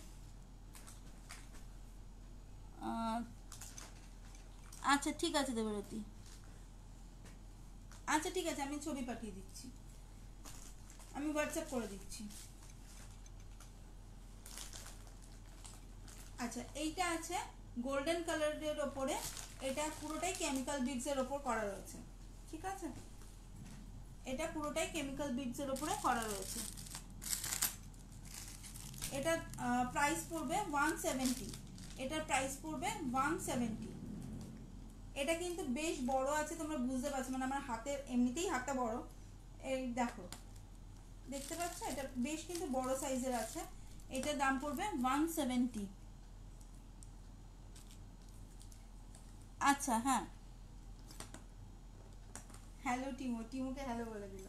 আচ্ছা ঠিক আছে দেবরতী, আচ্ছা ঠিক আছে, আমি ছবি পাঠিয়ে দিচ্ছি, আমি হোয়াটসঅ্যাপ করে দিচ্ছি। আচ্ছা এইটা আছে গোল্ডেন কালারের ওপরে, এটা পুরোটাই কেমিক্যাল বিডসের ওপর করা রয়েছে। ঠিক আছে, এটা পুরোটাই কেমিক্যাল বিডসের ওপরে করা রয়েছে। এটার প্রাইস পড়বে 170। এটার প্রাইস পড়বে 170। এটা কিন্তু বেশ বড় আছে, তোমরা বুঝতে পারছো, মানে আমার হাতের এমনিতেই হাতটা বড়, এই দেখো দেখতে পাচ্ছ, এটা বেশ কিন্তু বড় সাইজের আছে। এটার দাম পড়বে 170। আচ্ছা হ্যাঁ, হ্যালো টিমু, টিমুকে হ্যালো বলে দিল।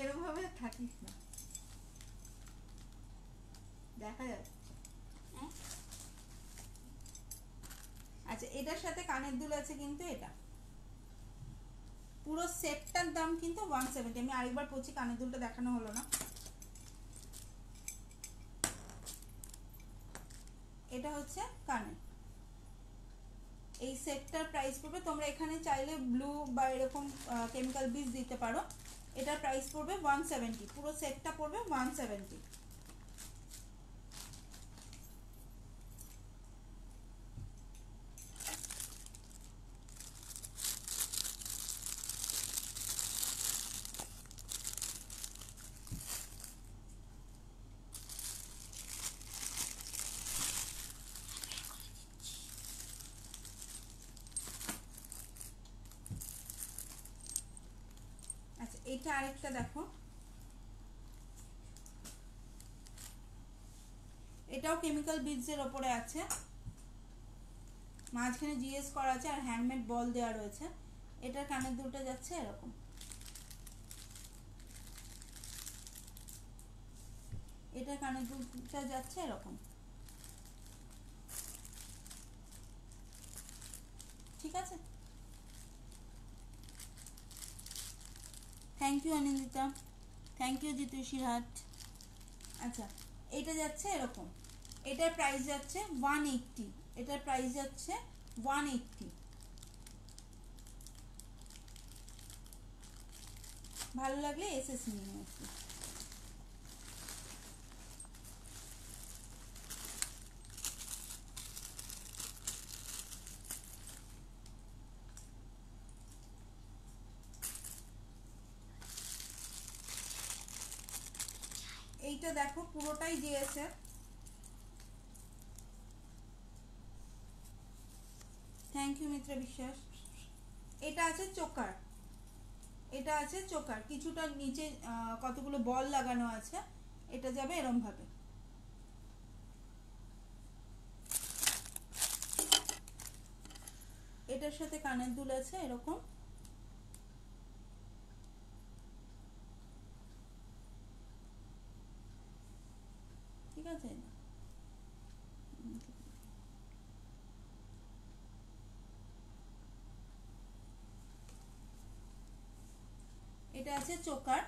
এরকম ভাবে থাকিস না, দেখা যাচ্ছে। আচ্ছা, এটার সাথে কানের দুল আছে, কিন্তু এটা পুরো সেটটার দাম কিন্তু 170। আমি আরেকবার পড়ছি, কানের দুলটা দেখানো হলো না। এটা হচ্ছে কানের, এই সেটটার প্রাইস পড়বে, তোমরা এখানে চাইলে ব্লু বা এরকম কেমিক্যাল বিজ দিতে পারো। এটার প্রাইস পড়বে 170, পুরো সেটটা পড়বে 170। আচ্ছা, এটা আরেকটা দেখো, এটাও কেমিক্যাল বিডসের ওপরে আছে, মাঝখানে জিএস করা আছে আর হ্যান্ডমেড বল দেওয়া রয়েছে। এটার কানের দুলটা যাচ্ছে এরকম, এটার কানের দুলটা যাচ্ছে এরকম। ঠিক আছে, thank you Anindita, thank you জিতুষির হাট। আচ্ছা, এটা যাচ্ছে এরকম, এটার প্রাইস যাচ্ছে 180। এটার প্রাইস যাচ্ছে 180। ভালো লাগলে এসএস নিয়ে আসবে। এইটা দেখো, পুরোটাই জিএসএফ। থ্যাংক ইউ মিত্রা বিশ্বাস। এটা আছে চোকার, এটা আছে চোকার, কিছুটা নিচে কতগুলো বল লাগানো আছে। এটা যাবে এরম ভাবে। এটার সাথে কানের দুল আছে এরকম। ঠিক আছে, এটা আছে চোকার,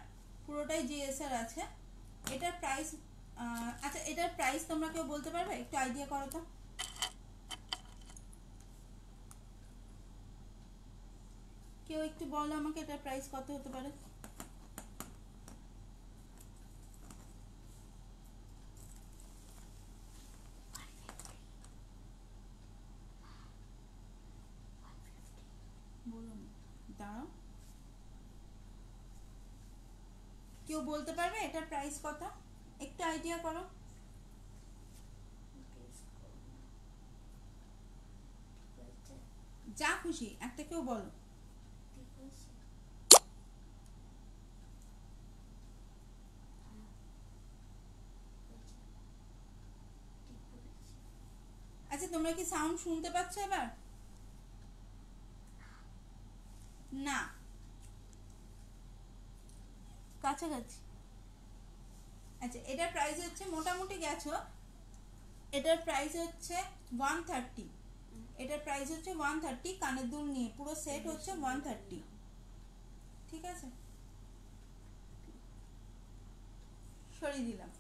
পুরোটাই জিএসআর আছে। এটার প্রাইস, আচ্ছা এটার প্রাইস তোমরা কেউ বলতে পারবে? একটু আইডিয়া করো তো। কেউ একটু বলো আমাকে, এটার প্রাইস কত হতে পারে? বলুন, দাঁড়াও, কেউ বলতে পারবে এটার প্রাইস কত? একটু আইডিয়া করো। যা খুশি একটা কেউ বলো। আচ্ছা, তোমরা কি সাউন্ড শুনতে পাচ্ছ এবার? না, কাছাকাছি। আচ্ছা, এটার প্রাইস হচ্ছে, মোটামুটি গেছো, এটার প্রাইস হচ্ছে 130। এটার প্রাইস হচ্ছে 130, কানের দুল নিয়ে পুরো সেট হচ্ছে 130। ঠিক আছে, সরিয়ে দিলাম।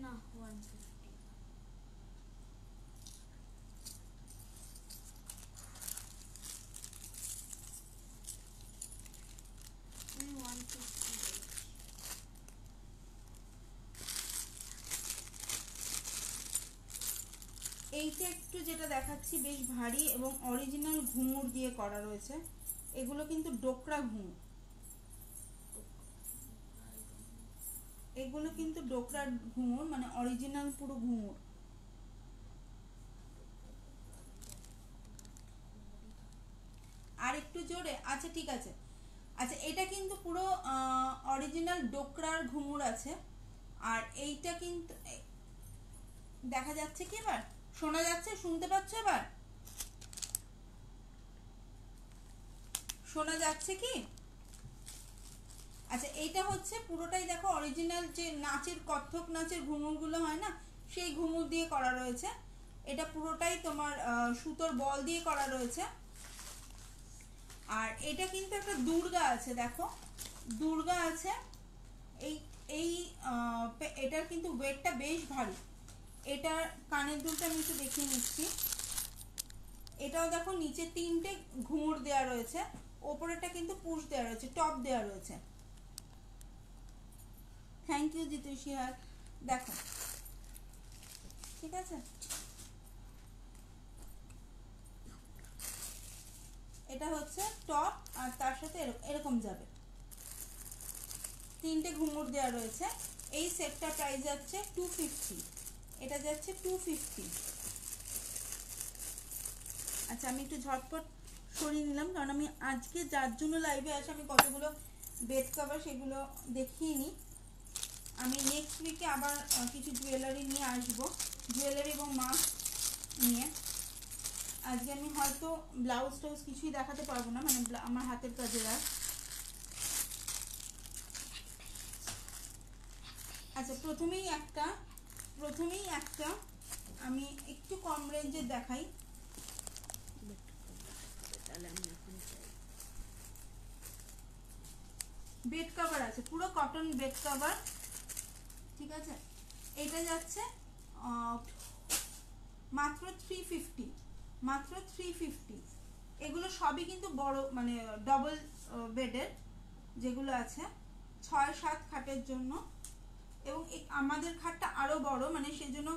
না 150। আমি 150 বলেছি। এইটা একটু যেটা দেখাচ্ছি বেশ ভারী এবং অরিজিনাল ঘুঙুর দিয়ে করা রয়েছে। এগুলো কিন্তু ডোকরা ঘুঙুর, এগুলো কিন্তু ডোকরা ঘুঙুর, মানে অরিজিনাল পুরো ঘুঙুর। আর একটু জোরে, আচ্ছা ঠিক আছে। আচ্ছা এটা কিন্তু পুরো অরিজিনাল ডোকরার ঘুঙুর আছে। আর এইটা কিন্তু দেখা যাচ্ছে কি, এবার শোনা যাচ্ছে, শুনতে পাচ্ছ এবার শোনা যাচ্ছে কি? আচ্ছা এইটা হচ্ছে পুরোটাই দেখো অরিজিনাল যে নাচের কত্থক নাচের ঘুঙুরগুলো হয় না, সেই ঘুঙুর দিয়ে করা রয়েছে। এটা পুরোটাই তোমার সুতোর বল দিয়ে করা রয়েছে। আর এটা কিন্তু একটা দুর্গা আছে, দেখো দুর্গা আছে। এই এই এটার কিন্তু ওয়েটটা বেশ ভারী। এটার কানের দুলটা আমি একটু দেখিয়ে নিচ্ছি। এটাও দেখো নিচে 3টে ঘুঙুর দেওয়া রয়েছে, ওপরেরটা কিন্তু পুশ দেওয়া রয়েছে, টপ দেওয়া রয়েছে। থ্যাংক ইউ জিতুশিয়ার। দেখো ঠিক আছে, এটা হচ্ছে টপ আর তার সাথে এরকম যাবে, 3টে ঘুঙুর দেওয়া রয়েছে। এই সেটটা প্রাইস যাচ্ছে 250, এটা যাচ্ছে 250। আচ্ছা আমি একটু ঝটপট সরিয়ে নিলাম, কারণ আমি আজকে যার জন্য লাইভে আসে আমি কতগুলো বেড কভার সেগুলো দেখিয়ে নিই। আমি নেক্সট উইকে আবার কিছু জুয়েলারি নিয়ে আসবো, জুয়েলারি এবং মাস্ক নিয়ে। আজকে আমি হয়তো ব্লাউজ টাউজ কিছুই দেখাতে পারবো না, মানে আমার হাতের কাজের। আর আচ্ছা প্রথমেই একটা আমি একটু কম রেঞ্জের দেখাই। বেড কভার আছে, পুরো কটন বেড কভার, ঠিক আছে। এটা যাচ্ছে মাত্র 350, মাত্র 350। এগুলো সবই কিন্তু বড়, মানে ডবল বেডের যেগুলো আছে, 6-7 খাটের জন্য। এবং আমাদের খাটটা আরো বড়, মানে সেজন্য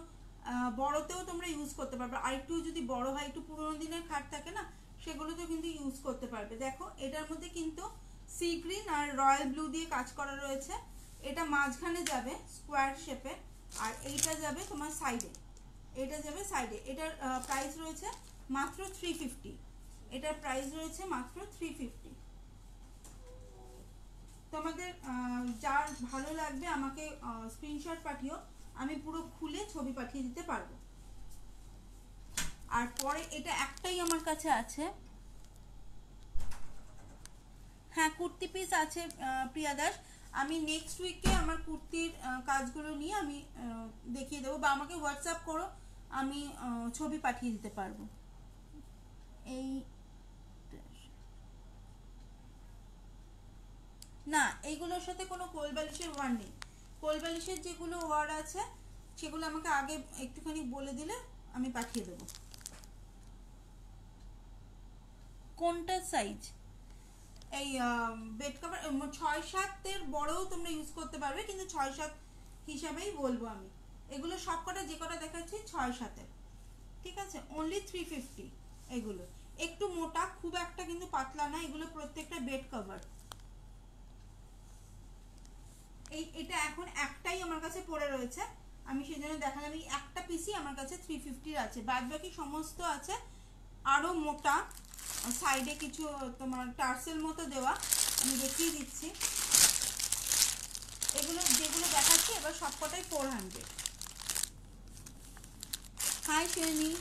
বড়তেও তোমরা ইউজ করতে পারবে। আর একটু যদি বড় হয়, একটু পুরোনো দিনের খাট থাকে না, সেগুলোতেও কিন্তু ইউজ করতে পারবে। দেখো এটার মধ্যে কিন্তু সি গ্রিন আর রয়্যাল ব্লু দিয়ে কাজ করা রয়েছে। এটা মাঝখানে যাবে স্কোয়ার শেপে, আর এইটা যাবে তোমার সাইডে, এটা যাবে সাইডে। এটার প্রাইস রয়েছে মাত্র 350, এটার প্রাইস রয়েছে মাত্র 350। তোমাদের যার ভালো লাগবে আমাকে স্ক্রিনশট পাঠিও, আমি পুরো খুলে ছবি পাঠিয়ে দিতে পারবো। আর পরে এটা একটাই আমার কাছে আছে, হ্যাঁ কুর্তি পিস আছে প্রিয়া দাস। আমি নেক্সট উইকে আমার কুর্তির কাজগুলো নিয়ে আমি দেখিয়ে দেবো, বা আমাকে হোয়াটসঅ্যাপ করো, আমি ছবি পাঠিয়ে দিতে পারবো। এই না, এইগুলোর সাথে কোনো কোল বালিশের ওয়ার নেই। কোল বালিশের যেগুলো ওয়ার আছে সেগুলো আমাকে আগে একটুখানি বলে দিলে আমি পাঠিয়ে দেবো। কোনটা সাইজ? এই বেড কভার 6-7 বড়ও তোমরা ইউজ করতে পারবে, কিন্তু 6-7 হিসাবেই বলবো আমি। এগুলো সব কটা যে কটা দেখাচ্ছি 6-7, ঠিক আছে। অনলি 350। এগুলো একটু মোটা, খুব একটা কিন্তু পাতলা না, এগুলো প্রত্যেকটা বেড কভার। এটা এখন একটাই আমার কাছে পড়ে রয়েছে, আমি সেই জন্য দেখালাম। এই একটা পিসই আমার কাছে 350 আছে, বাদ বাকি সমস্ত আছে আরো মোটা, সাইডে কিছু তোমার টার্সেল মতো দেওয়া, আমি দেখিয়ে দিচ্ছি। এগুলো যেগুলো দেখাচ্ছি এবার সবকটাই 400। হাই শেরনি,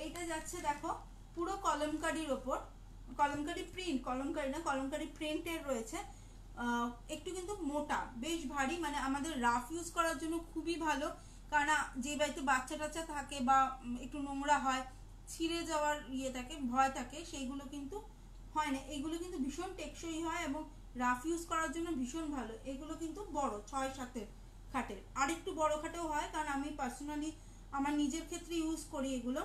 এইটা যাচ্ছে দেখো পুরো কলমকারির ওপর, কলমকারি প্রিন্ট, কলমকারি না কলমকারি প্রিন্টের রয়েছে। একটু কিন্তু মোটা, বেশ ভারী, মানে আমাদের রাফ ইউজ করার জন্য খুবই ভালো। কারণ যে বাড়িতে বাচ্চা টাচ্চা থাকে বা একটু নোংরা হয়, ছিঁড়ে যাওয়ার ইয়ে থাকে, ভয় থাকে, সেইগুলো কিন্তু হয় না। এগুলো কিন্তু ভীষণ টেকসই হয় এবং রাফ ইউজ করার জন্য ভীষণ ভালো। এগুলো কিন্তু বড় 6-7 খাটের, আর একটু বড় খাটেও হয়, কারণ আমি পার্সোনালি আমার নিজের ক্ষেত্রে ইউজ করি এগুলো।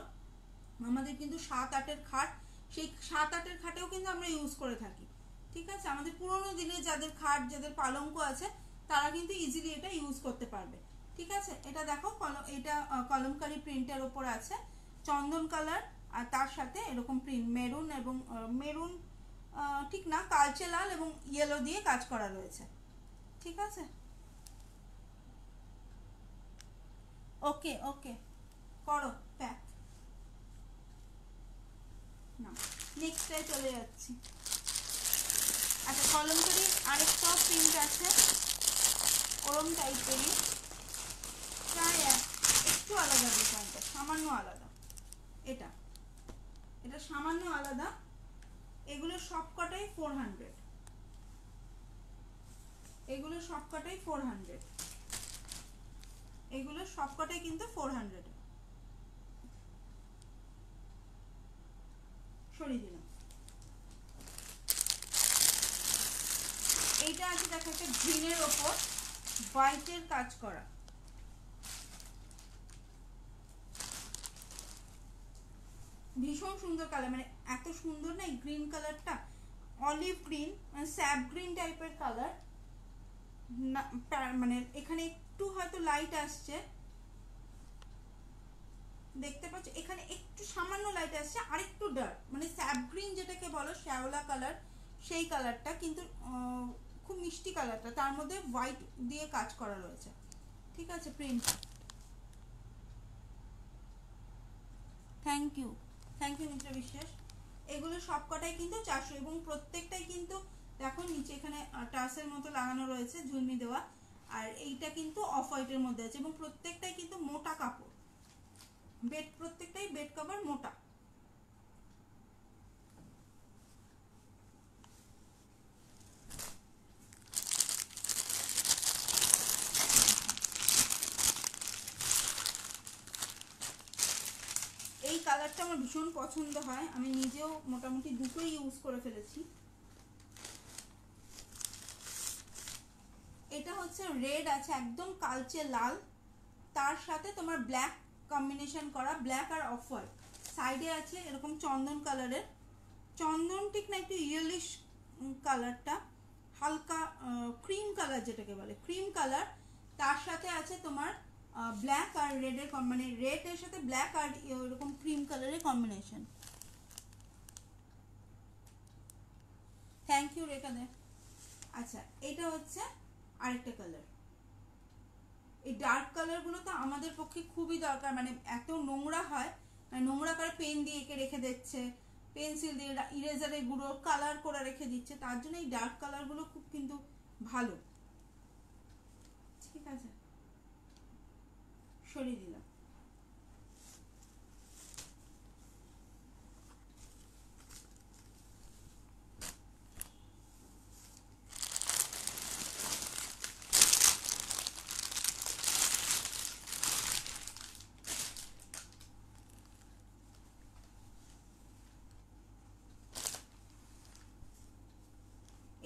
আমাদের কিন্তু 7-8 খাট, সেই 7-8 খাটেও কিন্তু আমরা ইউজ করে থাকি, ঠিক আছে। আমাদের পুরোনো দিনে যাদের খাট, যাদের পালঙ্ক আছে, তারা কিন্তু ইজিলি এটা ইউজ করতে পারবে। ঠিক আছে, এটা দেখো এটা কলমকারি প্রিন্টের ওপর আছে, চন্দন কালার, আর তার সাথে এরকম প্রিন্ট মেরুন এবং মেরুন ঠিক না, কালচে লাল এবং ইয়েলো দিয়ে কাজ করা রয়েছে। ঠিক আছে, ওকে ওকে করো প্যাক। না, নেক্সটটায় চলে যাচ্ছি। আচ্ছা, কলমকারি আরেকটাও প্রিন্ট আছে ওরম টাইপেরই, প্রায় একটু আলাদা ডিজাইনটা, সামান্য আলাদা। এটা এটা সামান্য আলাদা। এগুলো সবকটাই 400, এগুলো সবকটাই 400, এগুলো সবকটাই কিন্তু 400। সরিয়ে দিলাম। এইটা আছে দেখো একটা গ্রিনের ওপর হোয়াইটের কাজ করা, ভীষণ সুন্দর কালার, মানে এত সুন্দর না এই গ্রিন কালারটা, অলিভ গ্রিন মানে স্যাপ গ্রিন টাইপের কালার। মানে এখানে একটু হয়তো লাইট আসছে, দেখতে পাচ্ছ এখানে একটু সামান্য লাইট আসছে, আর একটু ডার্ক, মানে স্যাপ গ্রিন যেটাকে বলো শ্যাওলা কালার, সেই কালারটা কিন্তু খুব মিষ্টি কালারটা, তার মধ্যে হোয়াইট দিয়ে কাজ করা রয়েছে। ঠিক আছে, প্রিন্ট। থ্যাংক ইউ মিত্র বিশ্বাস। এগুলো সবকটাই কিন্তু 400 এবং প্রত্যেকটাই কিন্তু দেখো নিচে এখানে টাসের মতো লাগানো রয়েছে, ঝুলমি দেওয়া, আর এইটা কিন্তু অফ হোয়াইটের মধ্যে আছে এবং প্রত্যেকটাই কিন্তু মোটা কাপড়, প্রত্যেকটাই বেড কভার মোটা। এই কালারটা আমার ভীষণ পছন্দ হয়, আমি নিজেও মোটামুটি দুটোই ইউজ করে ফেলেছি। এটা হচ্ছে রেড আছে একদম কালচে লাল, তার সাথে তোমার ব্ল্যাক কম্বিনেশন করা, ব্ল্যাক আর অফ হোয়াইট। সাইডে আছে এরকম চন্দন কালারের, চন্দন ঠিক না, একটু ইয়েলিশ কালারটা, হালকা ক্রিম কালার যেটাকে বলে, ক্রিম কালার। তার সাথে আছে তোমার ব্ল্যাক আর রেডের, মানে রেড এর সাথে ব্ল্যাক আর এরকম ক্রিম কালারের কম্বিনেশন। থ্যাংক ইউ রেখা দে। আচ্ছা, এটা হচ্ছে আরেকটা কালার। এই ডার্ক কালারগুলো তো আমাদের পক্ষে খুবই দরকার, মানে এত নোংরা হয়, মানে নোংরা করে পেন দিয়ে এঁকে রেখে দিচ্ছে, পেন্সিল দিয়ে ইরেজারে গুঁড়ো কালার করে রেখে দিচ্ছে, তার জন্য এই ডার্ক কালারগুলো খুব কিন্তু ভালো। ঠিক আছে, সরিয়ে দিলাম।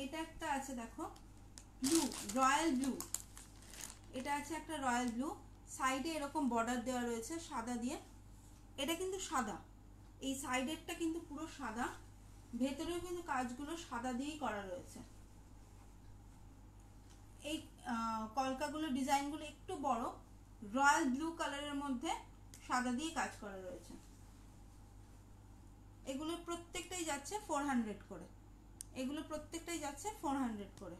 এটা একটা আছে দেখো ব্লু, রয়্যাল ব্লু, এটা আছে একটা রয়্যাল ব্লু, সাইডে এরকম বর্ডার দেওয়া রয়েছে সাদা দিয়ে, এটা কিন্তু সাদা, এই সাইডেরটা কিন্তু পুরো সাদা, ভেতরেও কিন্তু কাজগুলো সাদা দিয়েই করা রয়েছে। এই কলকাগুলো ডিজাইনগুলো একটু বড়, রয়্যাল ব্লু কালারের মধ্যে সাদা দিয়ে কাজ করা রয়েছে। এগুলো প্রত্যেকটাই যাচ্ছে 400 করে, এগুলো প্রত্যেকটাই যাচ্ছে 400 করে।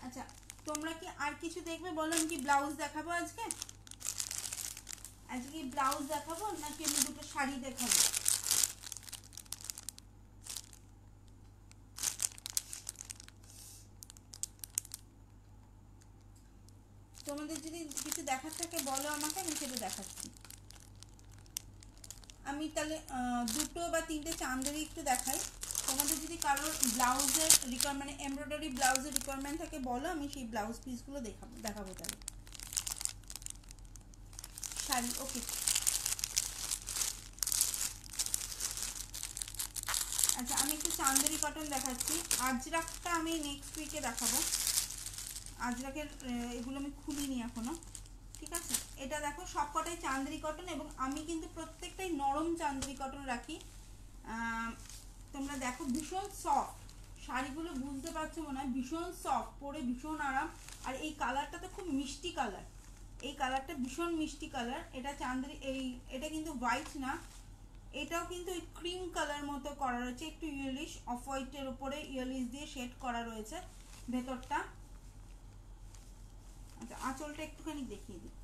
আচ্ছা, তোমরা কি আর কিছু দেখবে বলো, আমি কি ব্লাউজ দেখাবো আজকে? আজকে কি ব্লাউজ দেখাবো নাকি আমি দুটো শাড়ি দেখাবো? তোমাদের যদি কিছু দেখার থাকে বলো আমাকে, আমি সেটা দেখাচ্ছি। আমি তাহলে দুটো বা তিনটে চাঁদেরই একটু দেখাই। তোমাদের যদি কারোর ব্লাউজের মানে এমব্রয়ডারি ব্লাউজের রিকোয়ারমেন্ট থাকে বলো, আমি সেই ব্লাউজ পিসগুলো দেখাবো তাহলে। শাড়ি। ওকে, আচ্ছা আমি একটু চান্দেরি কটন দেখাচ্ছি। আজরাকটা আমি নেক্সট উইকে দেখাবো। আজরাকের এগুলো আমি খুলিনি এখনো, ঠিক আছে। এটা দেখো সবকটাই চান্দেরি কটন, এবং আমি কিন্তু প্রত্যেকটাই নরম চান্দেরি কটন রাখি। তোমরা দেখো ভীষণ সফট শাড়িগুলো, বুঝতে পারছো মনে হয়, ভীষণ সফট, পরে ভীষণ আরাম। আর এই কালারটা তো খুব মিষ্টি কালার, এই কালারটা ভীষণ মিষ্টি কালার। এটা চান্দেরি, এটা কিন্তু হোয়াইট না, এটাও কিন্তু ওই ক্রিম কালার মতো করা রয়েছে, একটু ইয়েলিশ অফ হোয়াইটের উপরে ইয়েলিশ দিয়ে শেড করা রয়েছে ভেতরটা। আচ্ছা আঁচলটা একটুখানি দেখিয়ে দিই।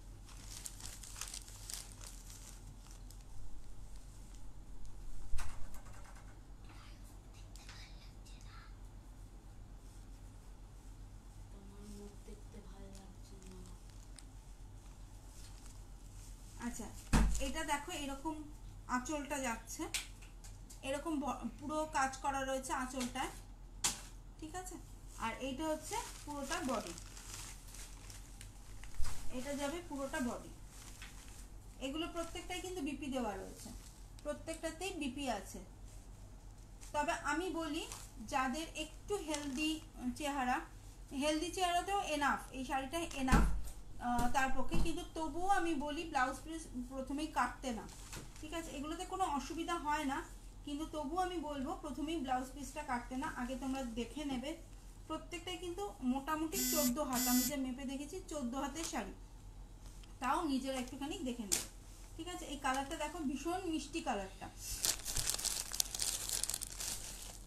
আচ্ছা এটা দেখো এরকম আঁচলটা যাচ্ছে, এরকম পুরো কাজ করা রয়েছে আঁচলটায়, ঠিক আছে। আর এইটা হচ্ছে পুরোটা বডি, এটা যাবে পুরোটা বডি। এগুলো প্রত্যেকটাই কিন্তু বিপি দেওয়া রয়েছে, প্রত্যেকটাতেই বিপি আছে। তবে আমি বলি যাদের একটু হেলদি চেহারাতেও এনাফ, এই শাড়িটা এনাফ তার পক্ষে। কিন্তু তবুও আমি বলি ব্লাউজ পিস প্রথমেই কাটতে না, ঠিক আছে। এগুলোতে কোনো অসুবিধা হয় না, কিন্তু তবুও আমি বলবো প্রথমেই ব্লাউজ পিসটা কাটতে না, আগে তোমরা দেখে নেবে। প্রত্যেকটাই কিন্তু মোটামুটি 14 হাত, আমি যে মেপে দেখেছি 14 হাতের শাড়ি, তাও নিজেরা একটুখানি দেখে নেবে, ঠিক আছে। এই কালারটা দেখো ভীষণ মিষ্টি কালারটা,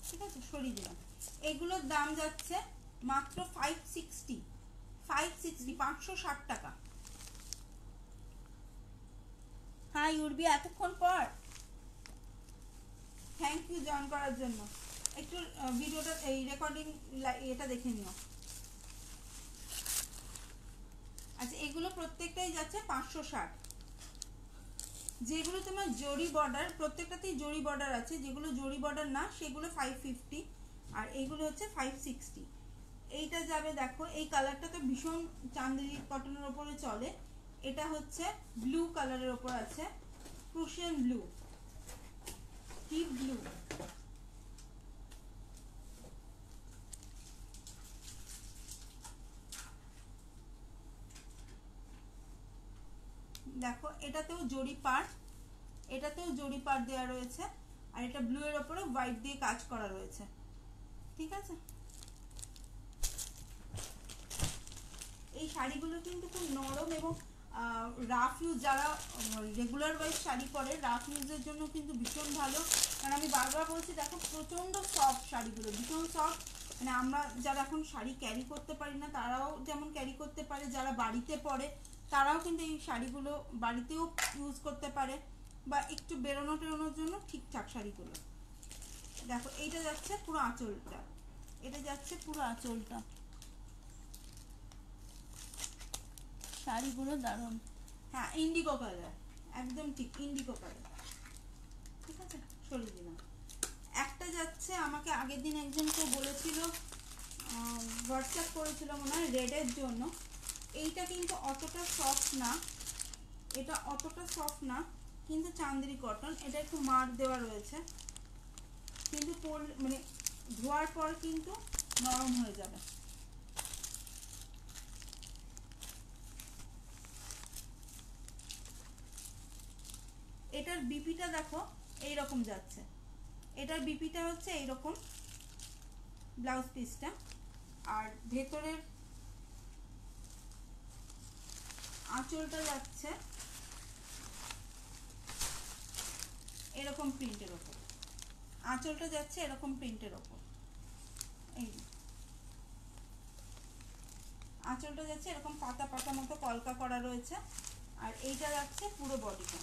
ঠিক আছে, সরিয়ে দিলাম। এগুলোর দাম যাচ্ছে মাত্র 560, 560 টাকা। হ্যাঁ ইউরবি, এতক্ষণ পর, থ্যাংক ইউ জয়েন করার জন্য। একটু ভিডিওটা এই রেকর্ডিং এটা দেখে নিও। আচ্ছা এগুলো প্রত্যেকটাই যাচ্ছে 560। যেগুলো তোমার জরি বর্ডার, প্রত্যেকটাতেই জরি বর্ডার আছে, যেগুলো জরি বর্ডার না সেগুলো 550, আর এইগুলো হচ্ছে 560। এইটা যাবে দেখো, এই কালারটা তো ভীষণ চান্দেরি কটনের ওপরে চলে। এটা হচ্ছে ব্লু কালারের ওপর আছে, প্রুশিয়ান ব্লু, ডিপ ব্লু। দেখো এটাতেও জরি পার, এটাতেও জরি পার দেওয়া রয়েছে, আর এটা ব্লু এর ওপরে হোয়াইট দিয়ে কাজ করা রয়েছে, ঠিক আছে। এই শাড়িগুলো কিন্তু খুব নরম এবং রাফ ইউজ, যারা রেগুলার ওয়াইজ শাড়ি পরে রাফ ইউজের জন্য কিন্তু ভীষণ ভালো। কারণ আমি বারবার বলছি দেখো প্রচণ্ড সফট শাড়িগুলো, ভীষণ সফট। মানে আমরা যারা এখন শাড়ি ক্যারি করতে পারি না তারাও যেমন ক্যারি করতে পারে, যারা বাড়িতে পরে তারাও কিন্তু এই শাড়িগুলো বাড়িতেও ইউজ করতে পারে, বা একটু বেরোনো টেরোনোর জন্য ঠিকঠাক শাড়িগুলো। দেখো এইটা যাচ্ছে পুরো আঁচলটা, এটা যাচ্ছে পুরো আঁচলটা, শাড়িগুলো দারুণ। হ্যাঁ ইন্ডিগো কালার, একদম ঠিক ইন্ডিগো কালার, ঠিক আছে, সরিয়ে দিলাম। একটা যাচ্ছে, আমাকে আগের দিন একজন কেউ বলেছিল, হোয়াটসঅ্যাপ করেছিল মনে হয় রেডের জন্য। এইটা কিন্তু অতটা সফট না, এটা অতটা সফট না, কিন্তু চান্দেরি কটন, এটা একটু মার দেওয়া রয়েছে, কিন্তু মানে ধোয়ার পর কিন্তু নরম হয়ে যাবে। এটার বিপিটা দেখো এইরকম যাচ্ছে, এটার বিপিটা হচ্ছে এইরকম ব্লাউজ পিসটা, আর ভেতরের আঁচলটা যাচ্ছে এরকম প্রিন্টের ওপর, আঁচলটা যাচ্ছে এরকম প্রিন্টের ওপর, এই আঁচলটা যাচ্ছে এরকম পাতা পাতা মতো কলকা করা রয়েছে। আর এইটা যাচ্ছে পুরো বডিটা,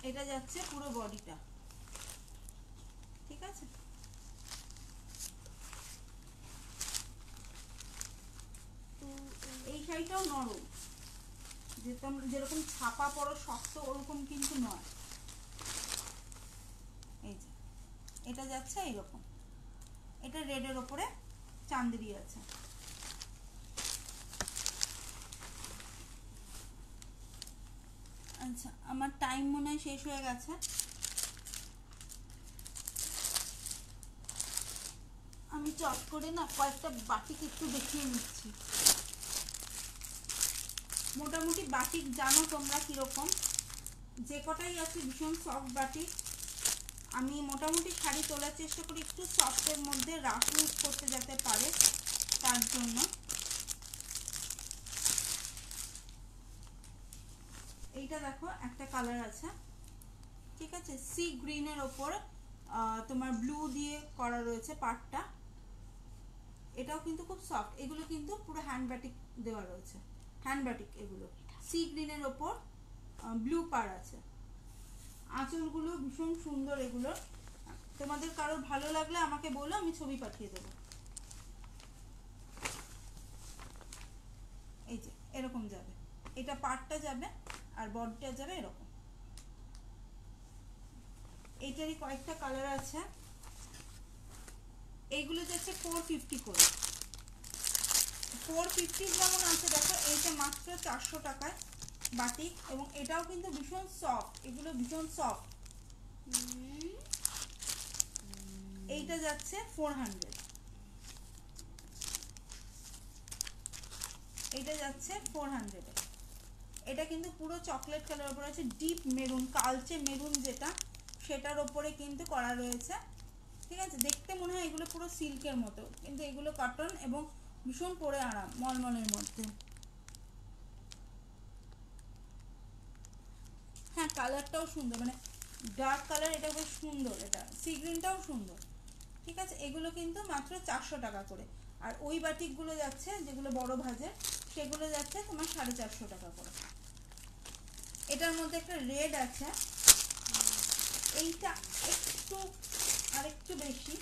এটা যাচ্ছে পুরো বডিটা, ঠিক আছে। এই শাড়িটাও নরম, যেরকম ছাপা পড়ো শক্ত ওরকম কিন্তু নয়। এই যে এটা যাচ্ছে এইরকম, এটা রেডের ওপরে চান্দেরি আছে। আচ্ছা, আমার টাইম মনে হয় শেষ হয়ে গেছে। আমি চট করে না কয়েকটা বাটিক একটু দেখিয়ে নিচ্ছি। মোটামুটি বাটিক জানো তোমরা কিরকম, যে কটাই আছে ভীষণ সফট বাটিক। আমি মোটামুটি শাড়ি তোলার চেষ্টা করি একটু সফটের মধ্যে, রাফ ইউজ করতে যেতে পারে তার জন্য। এইটা দেখো একটা কালার আছে, ঠিক আছে, সি গ্রিনের ওপর তোমার ব্লু দিয়ে করা রয়েছে পাড়টা। এটাও কিন্তু খুব সফট, এগুলো কিন্তু পুরো হ্যান্ড ব্যাটিক দেওয়া রয়েছে, হ্যান্ড ব্যাটিক। এগুলো সি গ্রিনের ওপর ব্লু পাড় আছে। আঁচলগুলো ভীষণ সুন্দর এগুলো। তোমাদের কারো ভালো লাগলে আমাকে বলো, আমি ছবি পাঠিয়ে দেবো। এই যে এরকম যাবে, এটা পাড়টা যাবে আর বডিটা যাবে এরকম। এইটারই কয়েকটা কালার আছে। এইগুলো যাচ্ছে 450 করে। 450 যেমন আছে দেখো, এইটা মাত্র 400 টাকায় বাটিক, এবং এটাও কিন্তু ভীষণ সফট, এগুলো ভীষণ সফট। এইটা যাচ্ছে 400, এইটা যাচ্ছে 400। এটা কিন্তু পুরো চকলেট কালার উপরে আছে, ডিপ মেরুন, কালচে মেরুন যেটা, সেটার ওপরে কিন্তু করা রয়েছে, ঠিক আছে। দেখতে মনে হয় এগুলো পুরো সিল্কের মতো, কিন্তু এগুলো কটন এবং ভীষণ পরে আরাম, মলমলের মধ্যে। হ্যাঁ, কালারটাও সুন্দর, মানে ডার্ক কালার, এটা বেশ সুন্দর, এটা সি গ্রিনটাও সুন্দর, ঠিক আছে। এগুলো কিন্তু মাত্র 400 টাকা করে। আর ওই বাটিকগুলো যাচ্ছে যেগুলো বড় ভাজের, সেগুলো যাচ্ছে তোমার 450 টাকা করে। এটার মধ্যে একটা রেড আছে, এইটা একটু আরেকটু বেশি,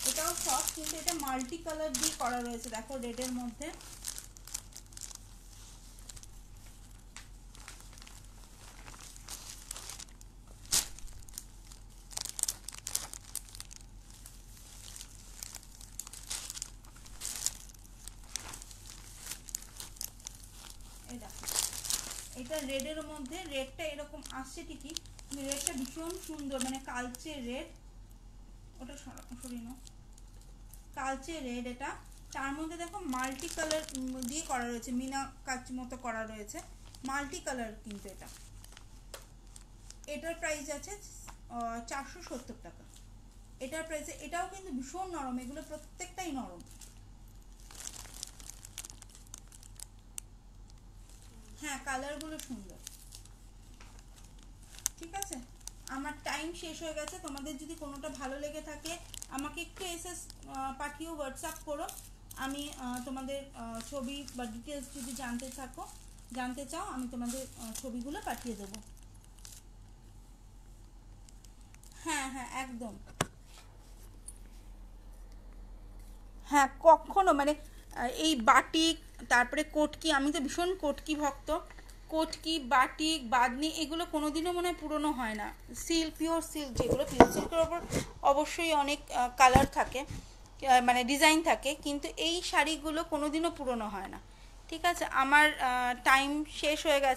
এটাও সফট, কিন্তু এটা মাল্টি কালার দিয়ে করা রয়েছে, দেখো রেডের মধ্যে। এটা রেডের মধ্যে, রেডটা এরকম আসছে ঠিকই, কিন্তু রেডটা ভীষণ সুন্দর, মানে কালচে রেড, ওটা সরিয়ে নাও, কালচে রেড এটা। তার মধ্যে দেখো মাল্টি কালার দিয়ে করা রয়েছে, মিনা কাজ মতো করা রয়েছে, মাল্টি কালার কিন্তু এটা। এটার প্রাইস আছে 470 টাকা। এটার প্রাইসে, এটাও কিন্তু ভীষণ নরম, এগুলো প্রত্যেকটাই নরম। হ্যাঁ, কালারগুলো সুন্দর, ঠিক আছে। আমার টাইম শেষ হয়ে গেছে। তোমাদের যদি কোনোটা ভালো লেগে থাকে আমাকে একটু এসএস পাঠিয়েও, হোয়াটসঅ্যাপ করো। আমি তোমাদের ছবি বা ডিটেলস যদি জানতে চাও, আমি তোমাদের ছবিগুলো পাঠিয়ে দেবো। হ্যাঁ হ্যাঁ, একদম। হ্যাঁ, কখনো মানে এই বাটিক, তারপরে কোটকি, আমি তো ভীষণ কোটকি ভক্ত। কোটকি, বাটিক, বাদনি, এগুলো কোনোদিনও মনে হয় পুরনো হয় না। সিল্ক, পিওর সিল্ক যেগুলো, পিওর সিল্কের ওপর অবশ্যই অনেক কালার থাকে, মানে ডিজাইন থাকে, কিন্তু এই শাড়িগুলো কোনোদিনও পুরনো হয় না, ঠিক আছে। আমার টাইম শেষ হয়ে গেছে।